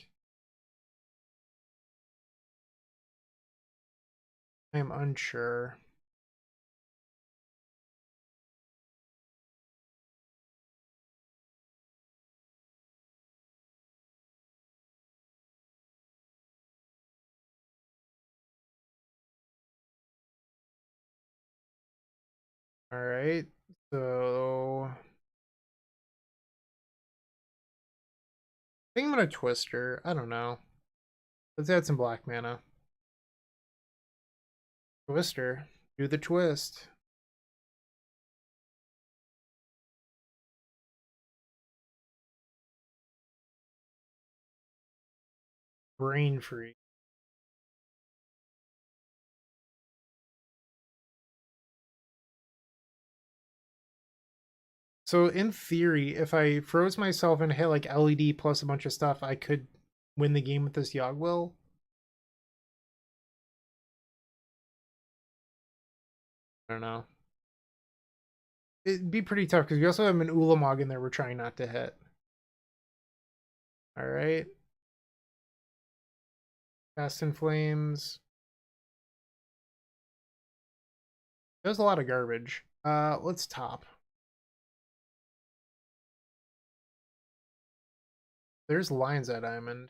A: I am unsure. All right, so I think I'm gonna twister. I don't know. Let's add some black mana. Twister. Do the twist. Brain free. So in theory, if I froze myself and hit like LED plus a bunch of stuff, I could win the game with this Yogg-Will. I don't know. It'd be pretty tough because we also have an Ulamog in there we're trying not to hit. All right. Fast and Flames. There's a lot of garbage. Let's top. There's lines at diamond.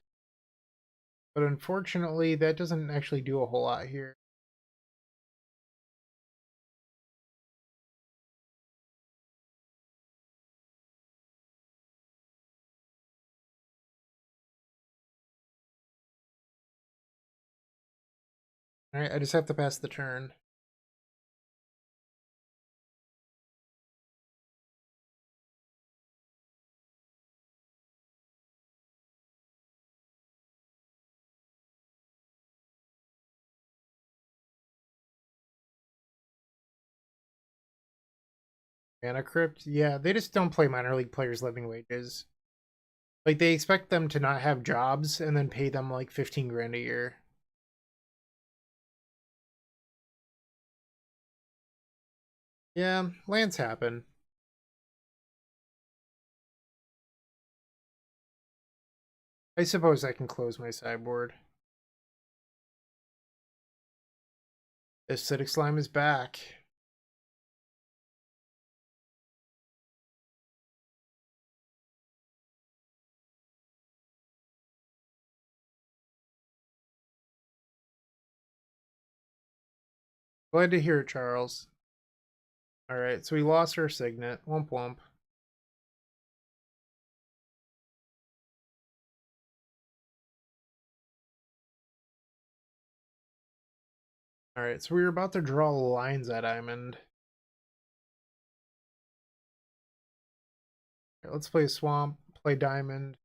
A: But unfortunately, that doesn't actually do a whole lot here. All right, I just have to pass the turn. Mana Crypt? Yeah, they just don't play minor league players living wages. Like, they expect them to not have jobs and then pay them like 15 grand a year. Yeah, lands happen. I suppose I can close my sideboard. Acidic Slime is back. Glad to hear it, Charles. Alright, so we lost our signet. Womp womp. Alright, so we were about to draw lines at diamond. Okay, let's play swamp, play diamond.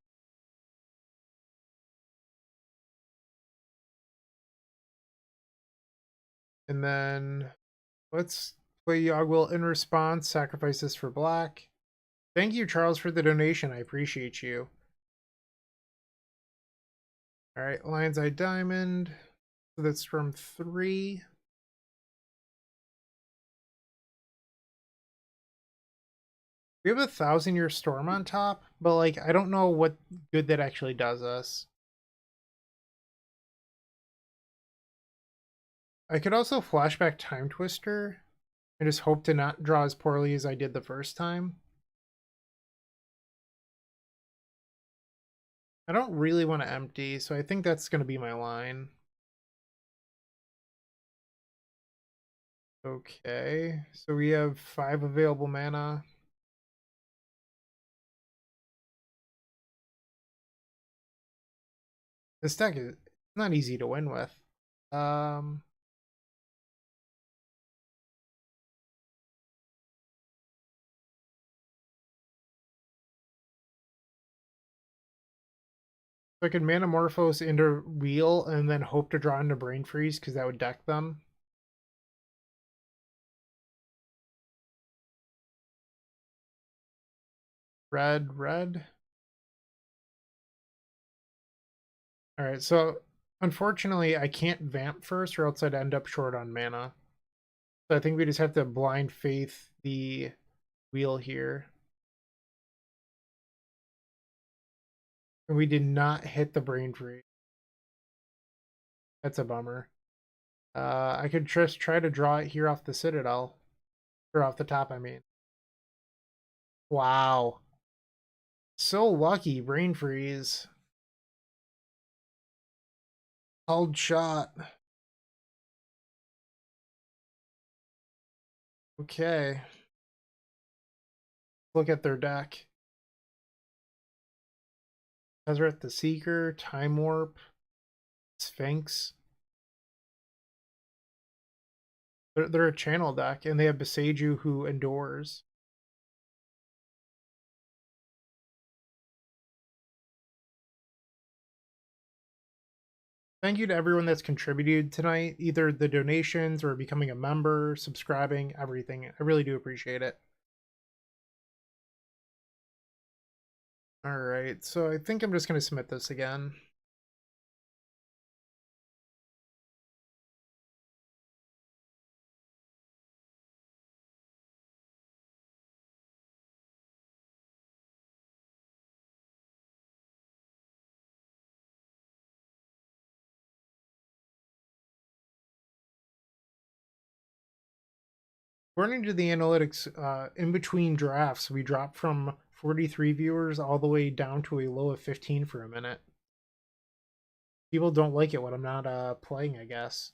A: And then let's play Yogwill in response, sacrifice this for black. Thank you, Charles, for the donation. I appreciate you. Alright, Lion's Eye Diamond. So that's from 3. We have a 1,000-year storm on top, but like I don't know what good that actually does us. I could also flashback Time Twister and just hope to not draw as poorly as I did the first time. I don't really want to empty, so I think that's going to be my line. Okay, so we have 5 available mana. This deck is not easy to win with. So I could Manamorphose into Wheel and then hope to draw into Brain Freeze because that would deck them. Red, red. Alright, so unfortunately I can't Vamp first or else I'd end up short on mana. So I think we just have to Blind Faith the Wheel here. And we did not hit the Brain Freeze. That's a bummer. I could just try to draw it here off the Citadel. Or off the top, I mean. Wow. So lucky, Brain Freeze. Held shot. Okay. Look at their deck. Tezzeret the Seeker, Time Warp, Sphinx. They're a channel deck, and they have Beseiju who endures. Thank you to everyone that's contributed tonight, either the donations or becoming a member, subscribing, everything. I really do appreciate it. All right, so I think I'm just going to submit this again. According to the analytics, in between drafts, we dropped from 43 viewers all the way down to a low of 15 for a minute. People don't like it when I'm not playing, I guess.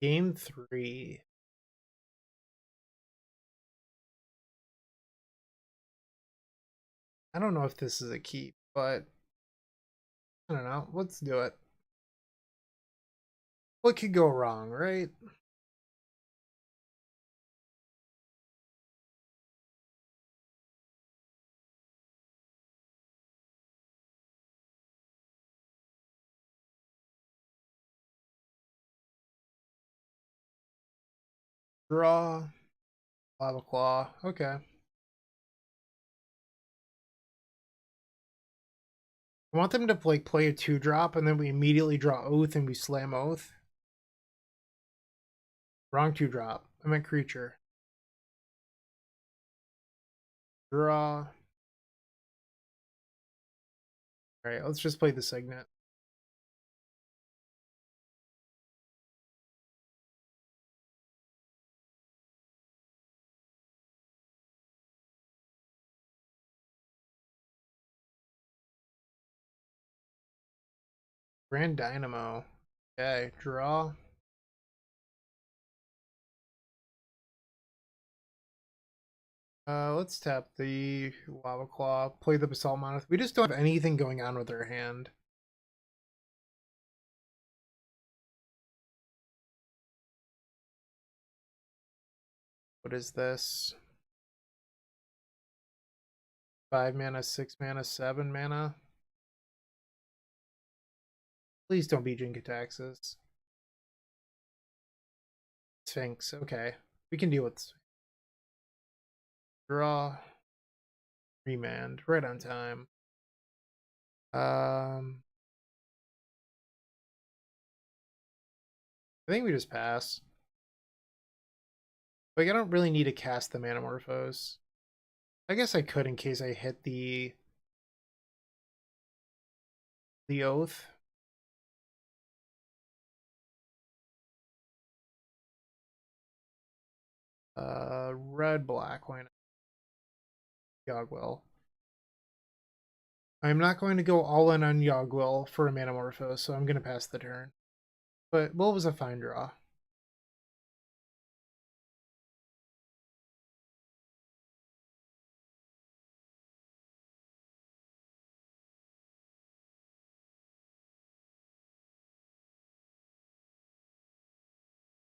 A: Game 3. I don't know if this is a keep, but I don't know. Let's do it. What could go wrong, right? Draw. Lava Claw. Okay. I want them to like play a 2-drop and then we immediately draw Oath and we slam Oath. Wrong 2-drop. I meant creature. Draw. Alright, let's just play the Signet. Grand Dynamo. Okay, draw. Let's tap the Lava Claw, play the Basalt Monolith. We just don't have anything going on with our hand. What is this? 5 mana, 6 mana, 7 mana. Please don't be Jin-Gitaxias. Sphinx, okay. We can deal with Sphinx. Draw. Remand, right on time. I think we just pass. Like, I don't really need to cast the Manamorphose. I guess I could in case I hit the Oath. Red, black, why not? Yogwell. I'm not going to go all in on Yogwell for a Manamorphose, so I'm going to pass the turn. But Will was a fine draw.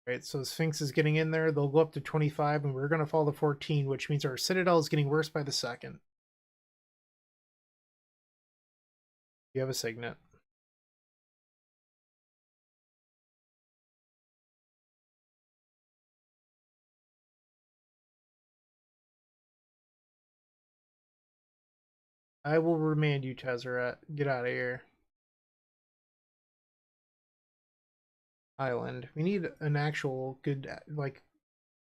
A: Right, so Sphinx is getting in there. They'll go up to 25, and we're going to fall to 14, which means our Citadel is getting worse by the second. You have a Signet. I will remand you, Tezzeret. Get out of here. Island. We need an actual good, like,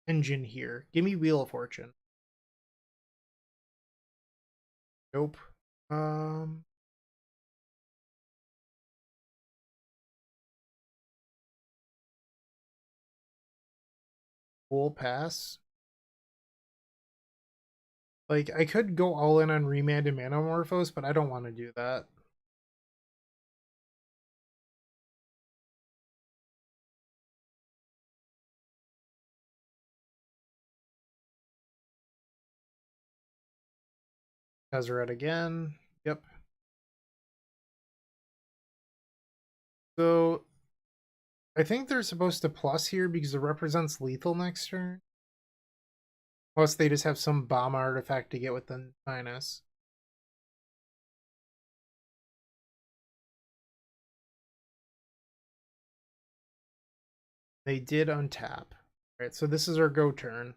A: engine here. Give me Wheel of Fortune. Nope. Full pass. Like, I could go all in on Remand and Manamorphose, but I don't want to do that. Tezzeret again. Yep. So, I think they're supposed to plus here because it represents lethal next turn. Plus, they just have some bomb artifact to get with the minus. They did untap. Alright, so this is our go turn.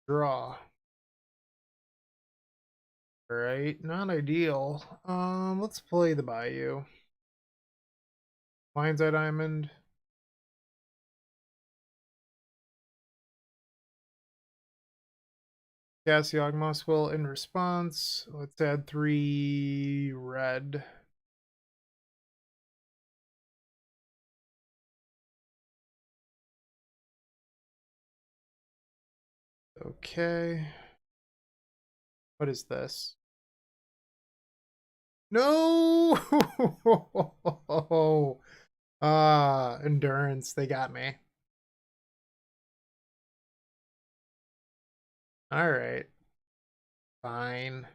A: Draw. Alright, not ideal. Let's play the Bayou. Lion's Eye Diamond. Cast Yawgmoth's Will in response. Let's add 3 red. Okay. What is this? No! Endurance. They got me. Alright. Fine.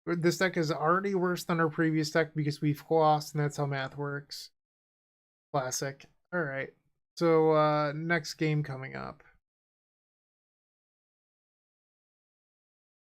A: This deck is already worse than our previous deck because we've lost, and that's how math works. Classic. Alright. So, next game coming up.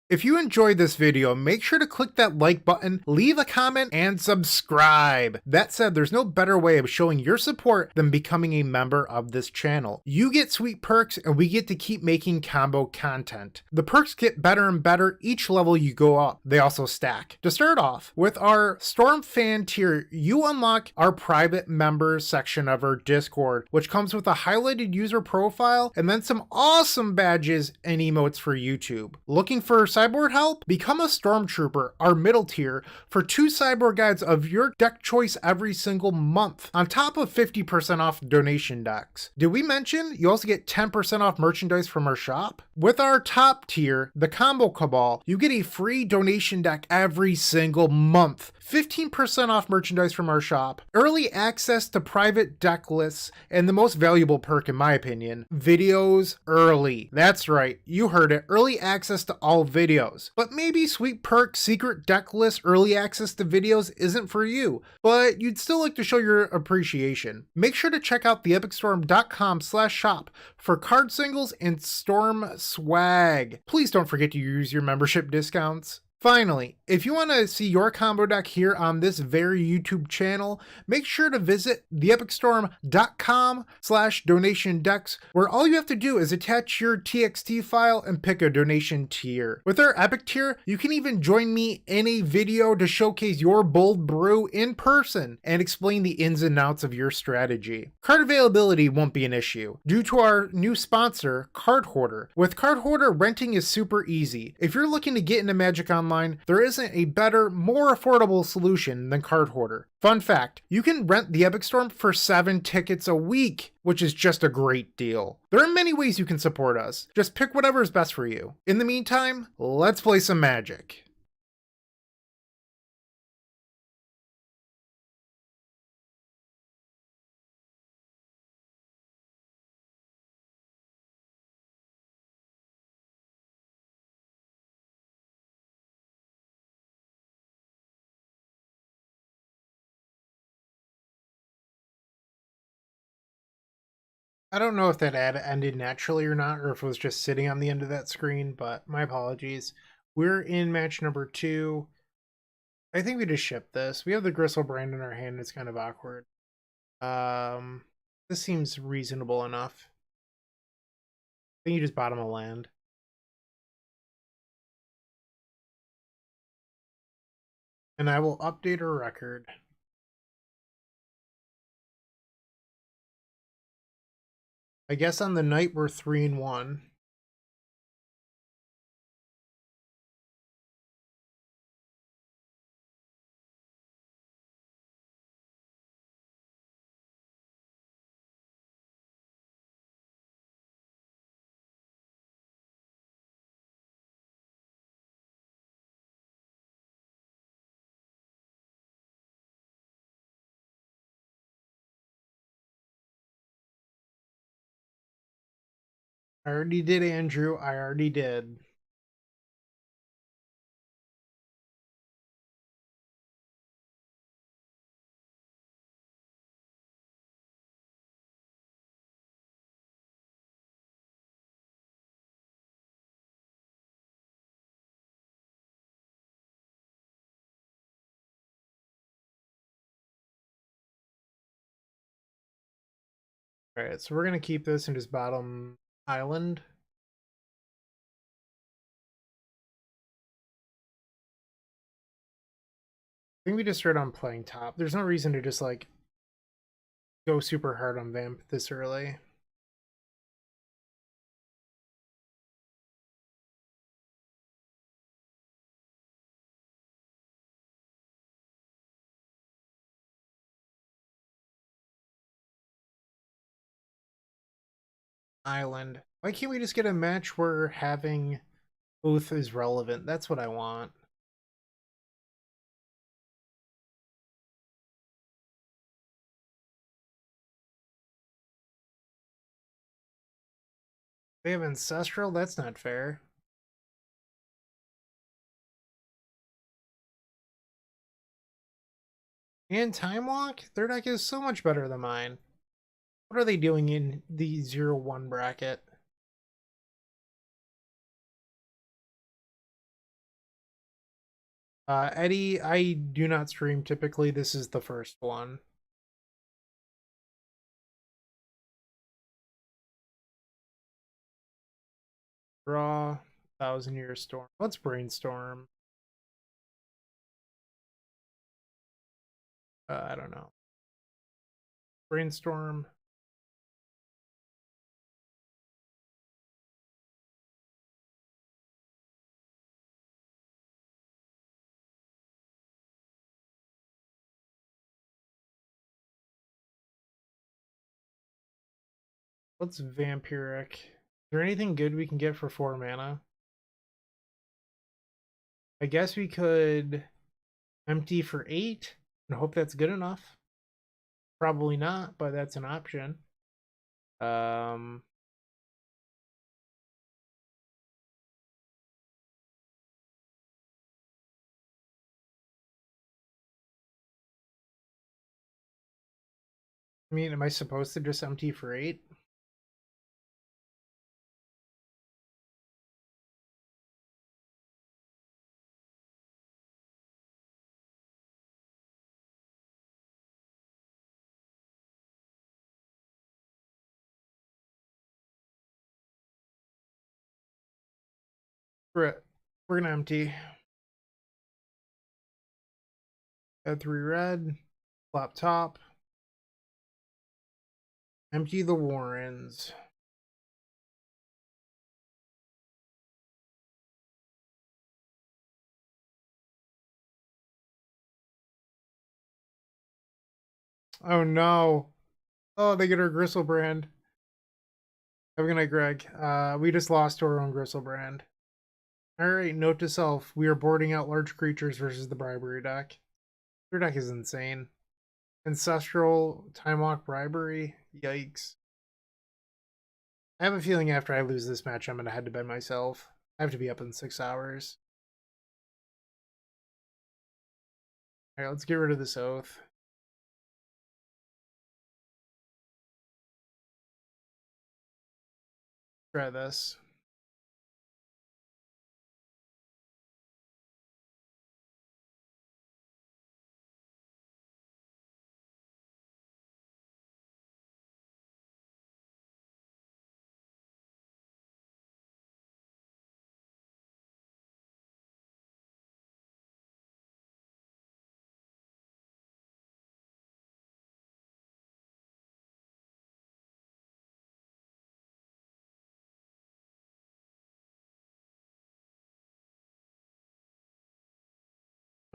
A: If you enjoyed this video, make sure to click that like button, leave a comment, and subscribe. That said, there's no better way of showing your support than becoming a member of this channel. You get sweet perks, and we get to keep making combo content. The perks get better and better each level you go up. They also stack. To start off, with our Storm Fan tier, you unlock our private members section of our Discord, which comes with a highlighted user profile and then some awesome badges and emotes for YouTube. Looking for sideboard help? Become a Stormtrooper, our middle tier, for 2 sideboard guides of your deck choice every single month, on top of 50% off donation decks. Did we mention you also get 10% off merchandise from our shop? With our top tier, the Combo Cabal, you get a free donation deck every single month,
B: 15% off merchandise from our shop, early access to private deck lists, and the most valuable perk in my opinion, videos early. That's right, you heard it, early access to all videos. But maybe sweet perk, secret deck list, early access to videos isn't for you, but you'd still like to show your appreciation. Make sure to check out theepicstorm.com/shop for card singles and Storm swag. Please don't forget to use your membership discounts. Finally, if you want to see your combo deck here on this very YouTube channel, make sure to visit theepicstorm.com/donation decks, where all you have to do is attach your TXT file and pick a donation tier. With our Epic tier, you can even join me in a video to showcase your bold brew in person and explain the ins and outs of your strategy. Card availability won't be an issue due to our new sponsor, Card Hoarder. With Card Hoarder, renting is super easy. If you're looking to get into Magic Online, there isn't a better, more affordable solution than Card Hoarder. Fun fact, you can rent the Epic Storm for 7 tickets a week, which is just a great deal. There are many ways you can support us. Just pick whatever is best for you. In the meantime, let's play some Magic.
A: I don't know if that ad ended naturally or not, or if it was just sitting on the end of that screen, but my apologies. We're in match number 2. I think we just shipped this. We have the Griselbrand in our hand. It's kind of awkward. This seems reasonable enough. I think you just bottom a land. And I will update our record. I guess on the night we're 3-1. I already did, Andrew. I already did. Alright, so we're going to keep this and just bottom island. I think we just start on playing top. There's no reason to just like go super hard on Vamp this early. Island. Why can't we just get a match where having both is relevant? That's what I want. They have Ancestral? That's not fair. And Time Walk? Their deck is so much better than mine. What are they doing in the 0-1 bracket? Eddie, I do not stream typically. This is the first one. Draw, 1,000-Year Storm. Let's brainstorm. I don't know. Brainstorm. Let's Vampiric. Is there anything good we can get for 4 mana? I guess we could Empty for 8, and hope that's good enough. Probably not, but that's an option. I mean, am I supposed to just empty for 8? We're gonna empty. Add 3 red. Flop top. Empty the Warrens. Oh no. Oh, they get our Gristlebrand. Have a good night, Greg. We just lost to our own Gristlebrand. Alright, note to self. We are boarding out large creatures versus the Bribery deck. Their deck is insane. Ancestral, Time Walk, Bribery. Yikes. I have a feeling after I lose this match, I'm going to head to bed myself. I have to be up in 6 hours. Alright, let's get rid of this oath. Try this.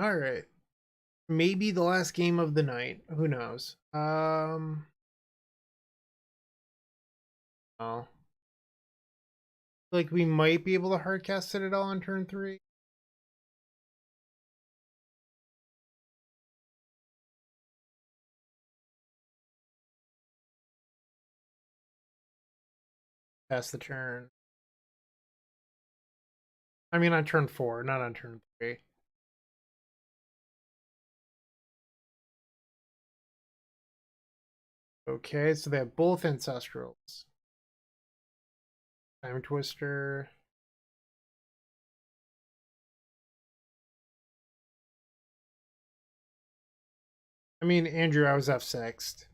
A: Alright. Maybe the last game of the night. Who knows? Oh. Like, we might be able to hardcast Citadel on turn 3. Pass the turn. I mean, on turn 4, not on turn 3. Okay, so they have both Ancestrals. Time Twister. I mean, Andrew, I was F6'd.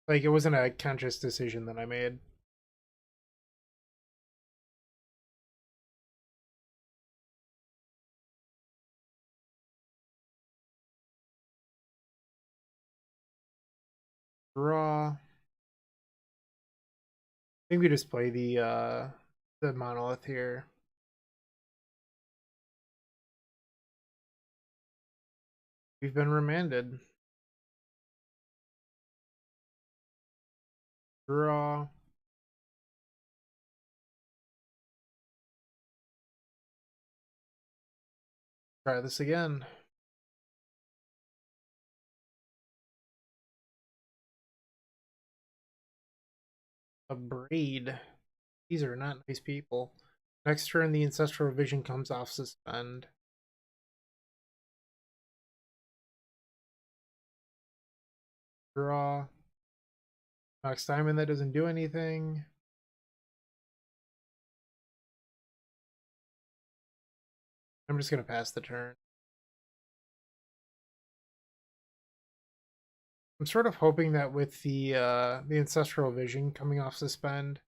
A: Like, it wasn't a conscious decision that I made. Draw. I think we just play the monolith here. We've been remanded. Draw. Try this again. A braid. These are not nice people. Next turn, the Ancestral Vision comes off suspend. Draw. Max Diamond, that doesn't do anything. I'm just going to pass the turn. I'm sort of hoping that with the Ancestral Vision coming off suspend,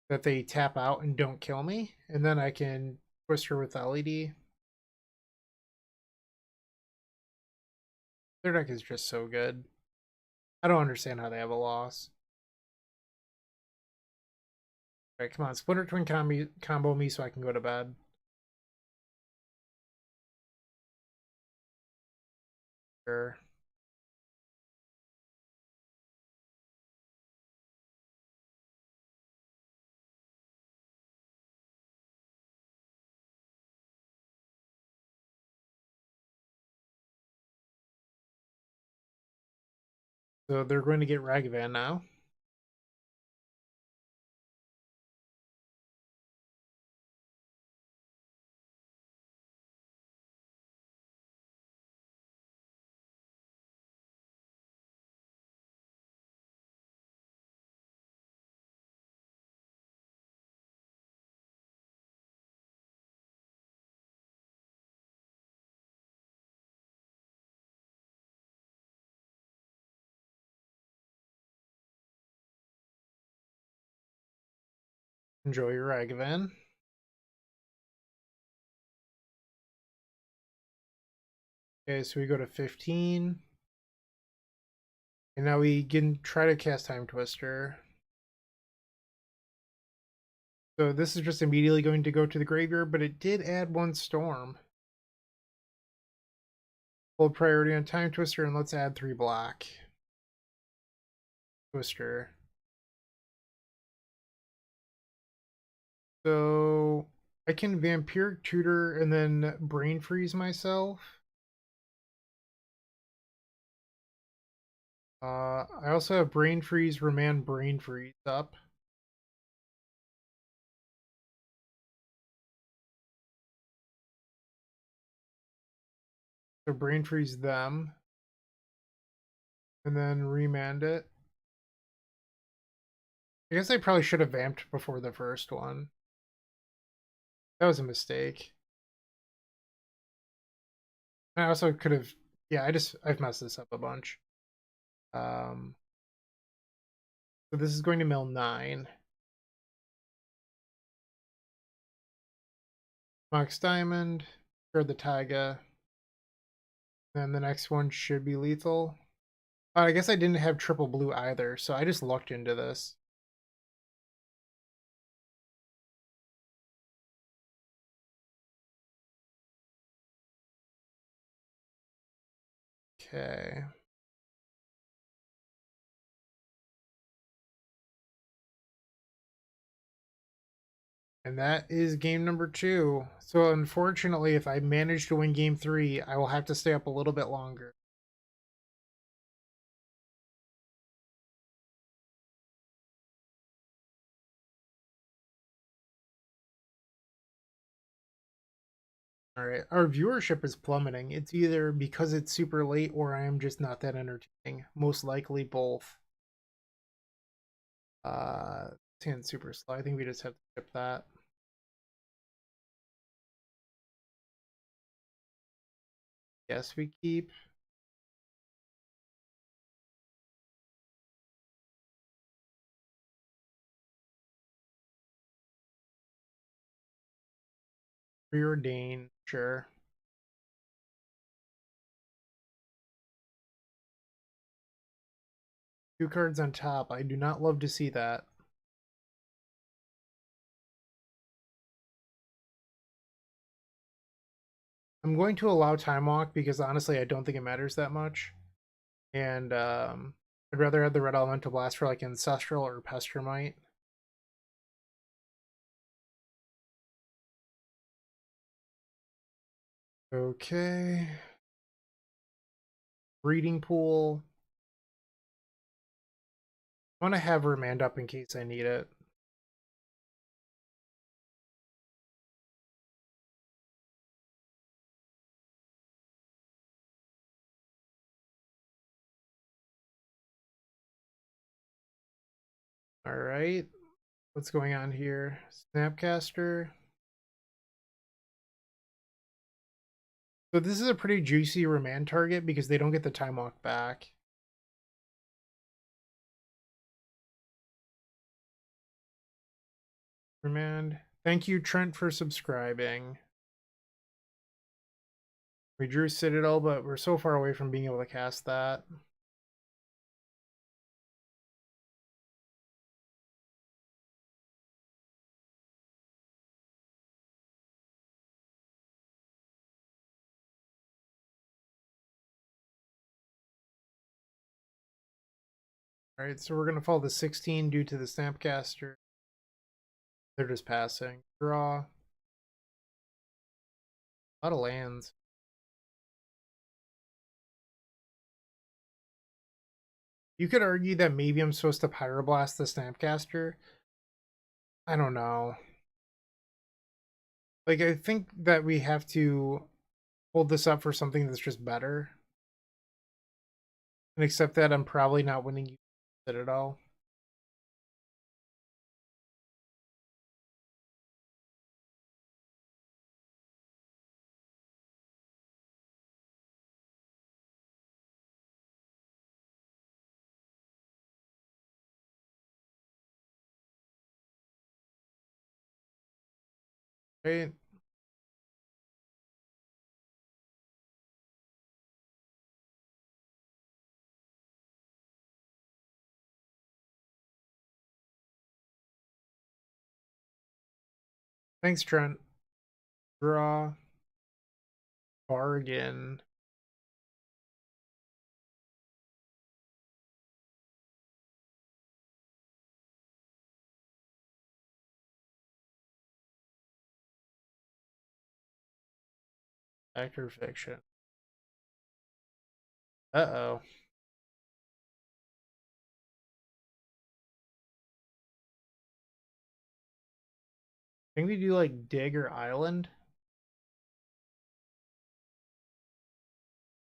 A: that they tap out and don't kill me, and then I can twist her with LED. Their deck is just so good. I don't understand how they have a loss. Alright, come on, Splinter Twin combo me so I can go to bed. Sure. So they're going to get Ragavan now. Enjoy your Ragavan. Okay, so we go to 15. And now we can try to cast Time Twister. So this is just immediately going to go to the graveyard, but it did add 1 Storm. Hold priority on Time Twister, and let's add 3 black. Twister. So I can Vampiric Tutor and then Brain Freeze myself. I also have Brain Freeze, Remand Brain Freeze up. So Brain Freeze them. And then remand it. I guess I probably should have vamped before the first one. That was a mistake. I also could have, yeah, I've messed this up a bunch. So this is going to mill 9. Mox Diamond, or the Taiga. Then the next one should be lethal. I guess I didn't have triple blue either, so I just lucked into this. Okay. And that is game number 2. So unfortunately, if I manage to win game 3, I will have to stay up a little bit longer. All right, our viewership is plummeting. It's either because it's super late or I am just not that entertaining. Most likely both. It's super slow. I think we just have to skip that. Yes, we keep. Preordain, sure. Two cards on top. I do not love to see that. I'm going to allow Time Walk because honestly I don't think it matters that much. And I'd rather have the red elemental blast for like Ancestral or Pestermite. Okay. Breeding Pool. I want to have Remand up in case I need it. All right. What's going on here? Snapcaster. So this is a pretty juicy Remand target because they don't get the Time Walk back. Remand. Thank you, Trent, for subscribing. We drew Citadel, but we're so far away from being able to cast that. All right, so we're going to follow the 16 due to the Snapcaster. They're just passing. Draw. A lot of lands. You could argue that maybe I'm supposed to Pyroblast the Snapcaster. I don't know. Like, I think that we have to hold this up for something that's just better. And accept that I'm probably not winning it at all. Right? Thanks, Trent. Draw. Bargain. Fact or fiction? Uh-oh. Can we do like dig or island?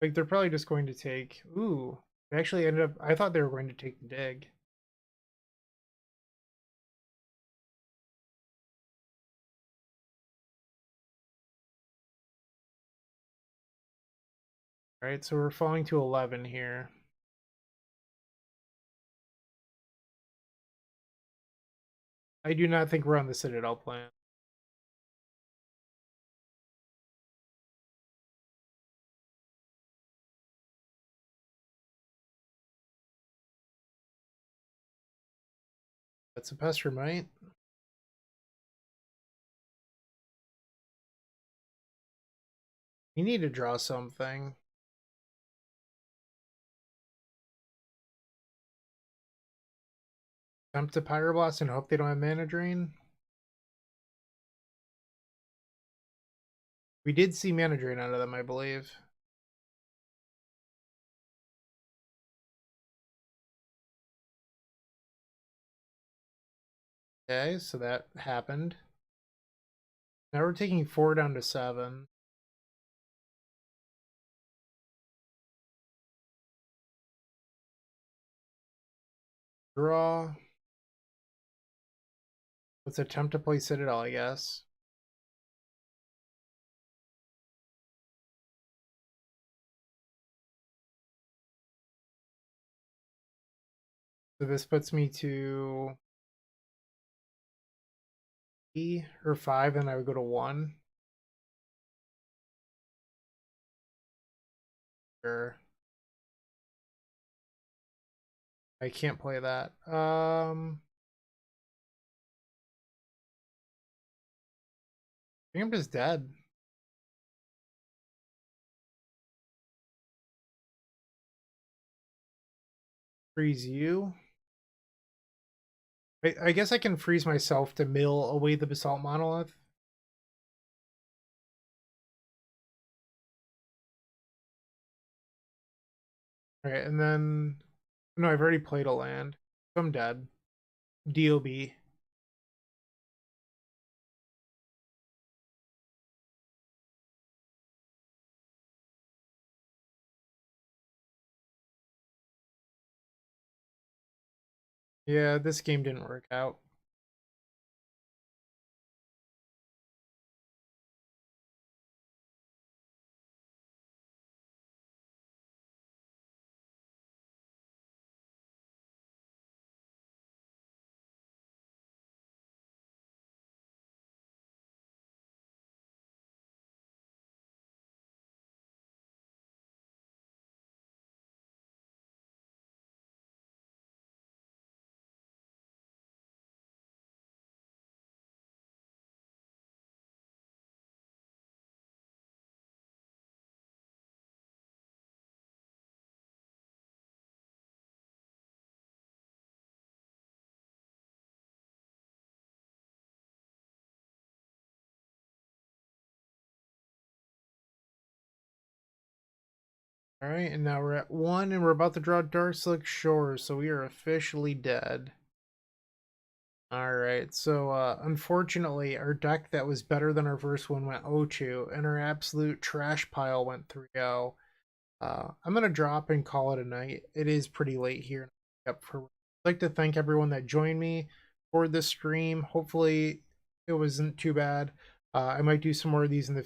A: Like they're probably just going to take. Ooh, they actually ended up. I thought they were going to take the dig. All right, so we're falling to 11 here. I do not think we're on the Citadel plan. That's a Pestermite. We need to draw something. Attempt to Pyroblast and hope they don't have Mana Drain. We did see Mana Drain out of them, I believe. Okay, so that happened. Now we're taking 4 down to 7. Draw. Let's attempt to play Citadel, I guess. So this puts me to E or 5, and I would go to 1. Sure. I can't play that. I think I'm just dead. Freeze you. I guess I can freeze myself to mill away the Basalt Monolith. Alright, and then... No, I've already played a land. So I'm dead. DOB. Yeah, this game didn't work out. All right, and now we're at 1, and we're about to draw Darkslick Shores, so we are officially dead. All right, so unfortunately, our deck that was better than our first one went 0-2, and our absolute trash pile went 3-0. I'm going to drop and call it a night. It is pretty late here. I'd like to thank everyone that joined me for this stream. Hopefully, it wasn't too bad. I might do some more of these in the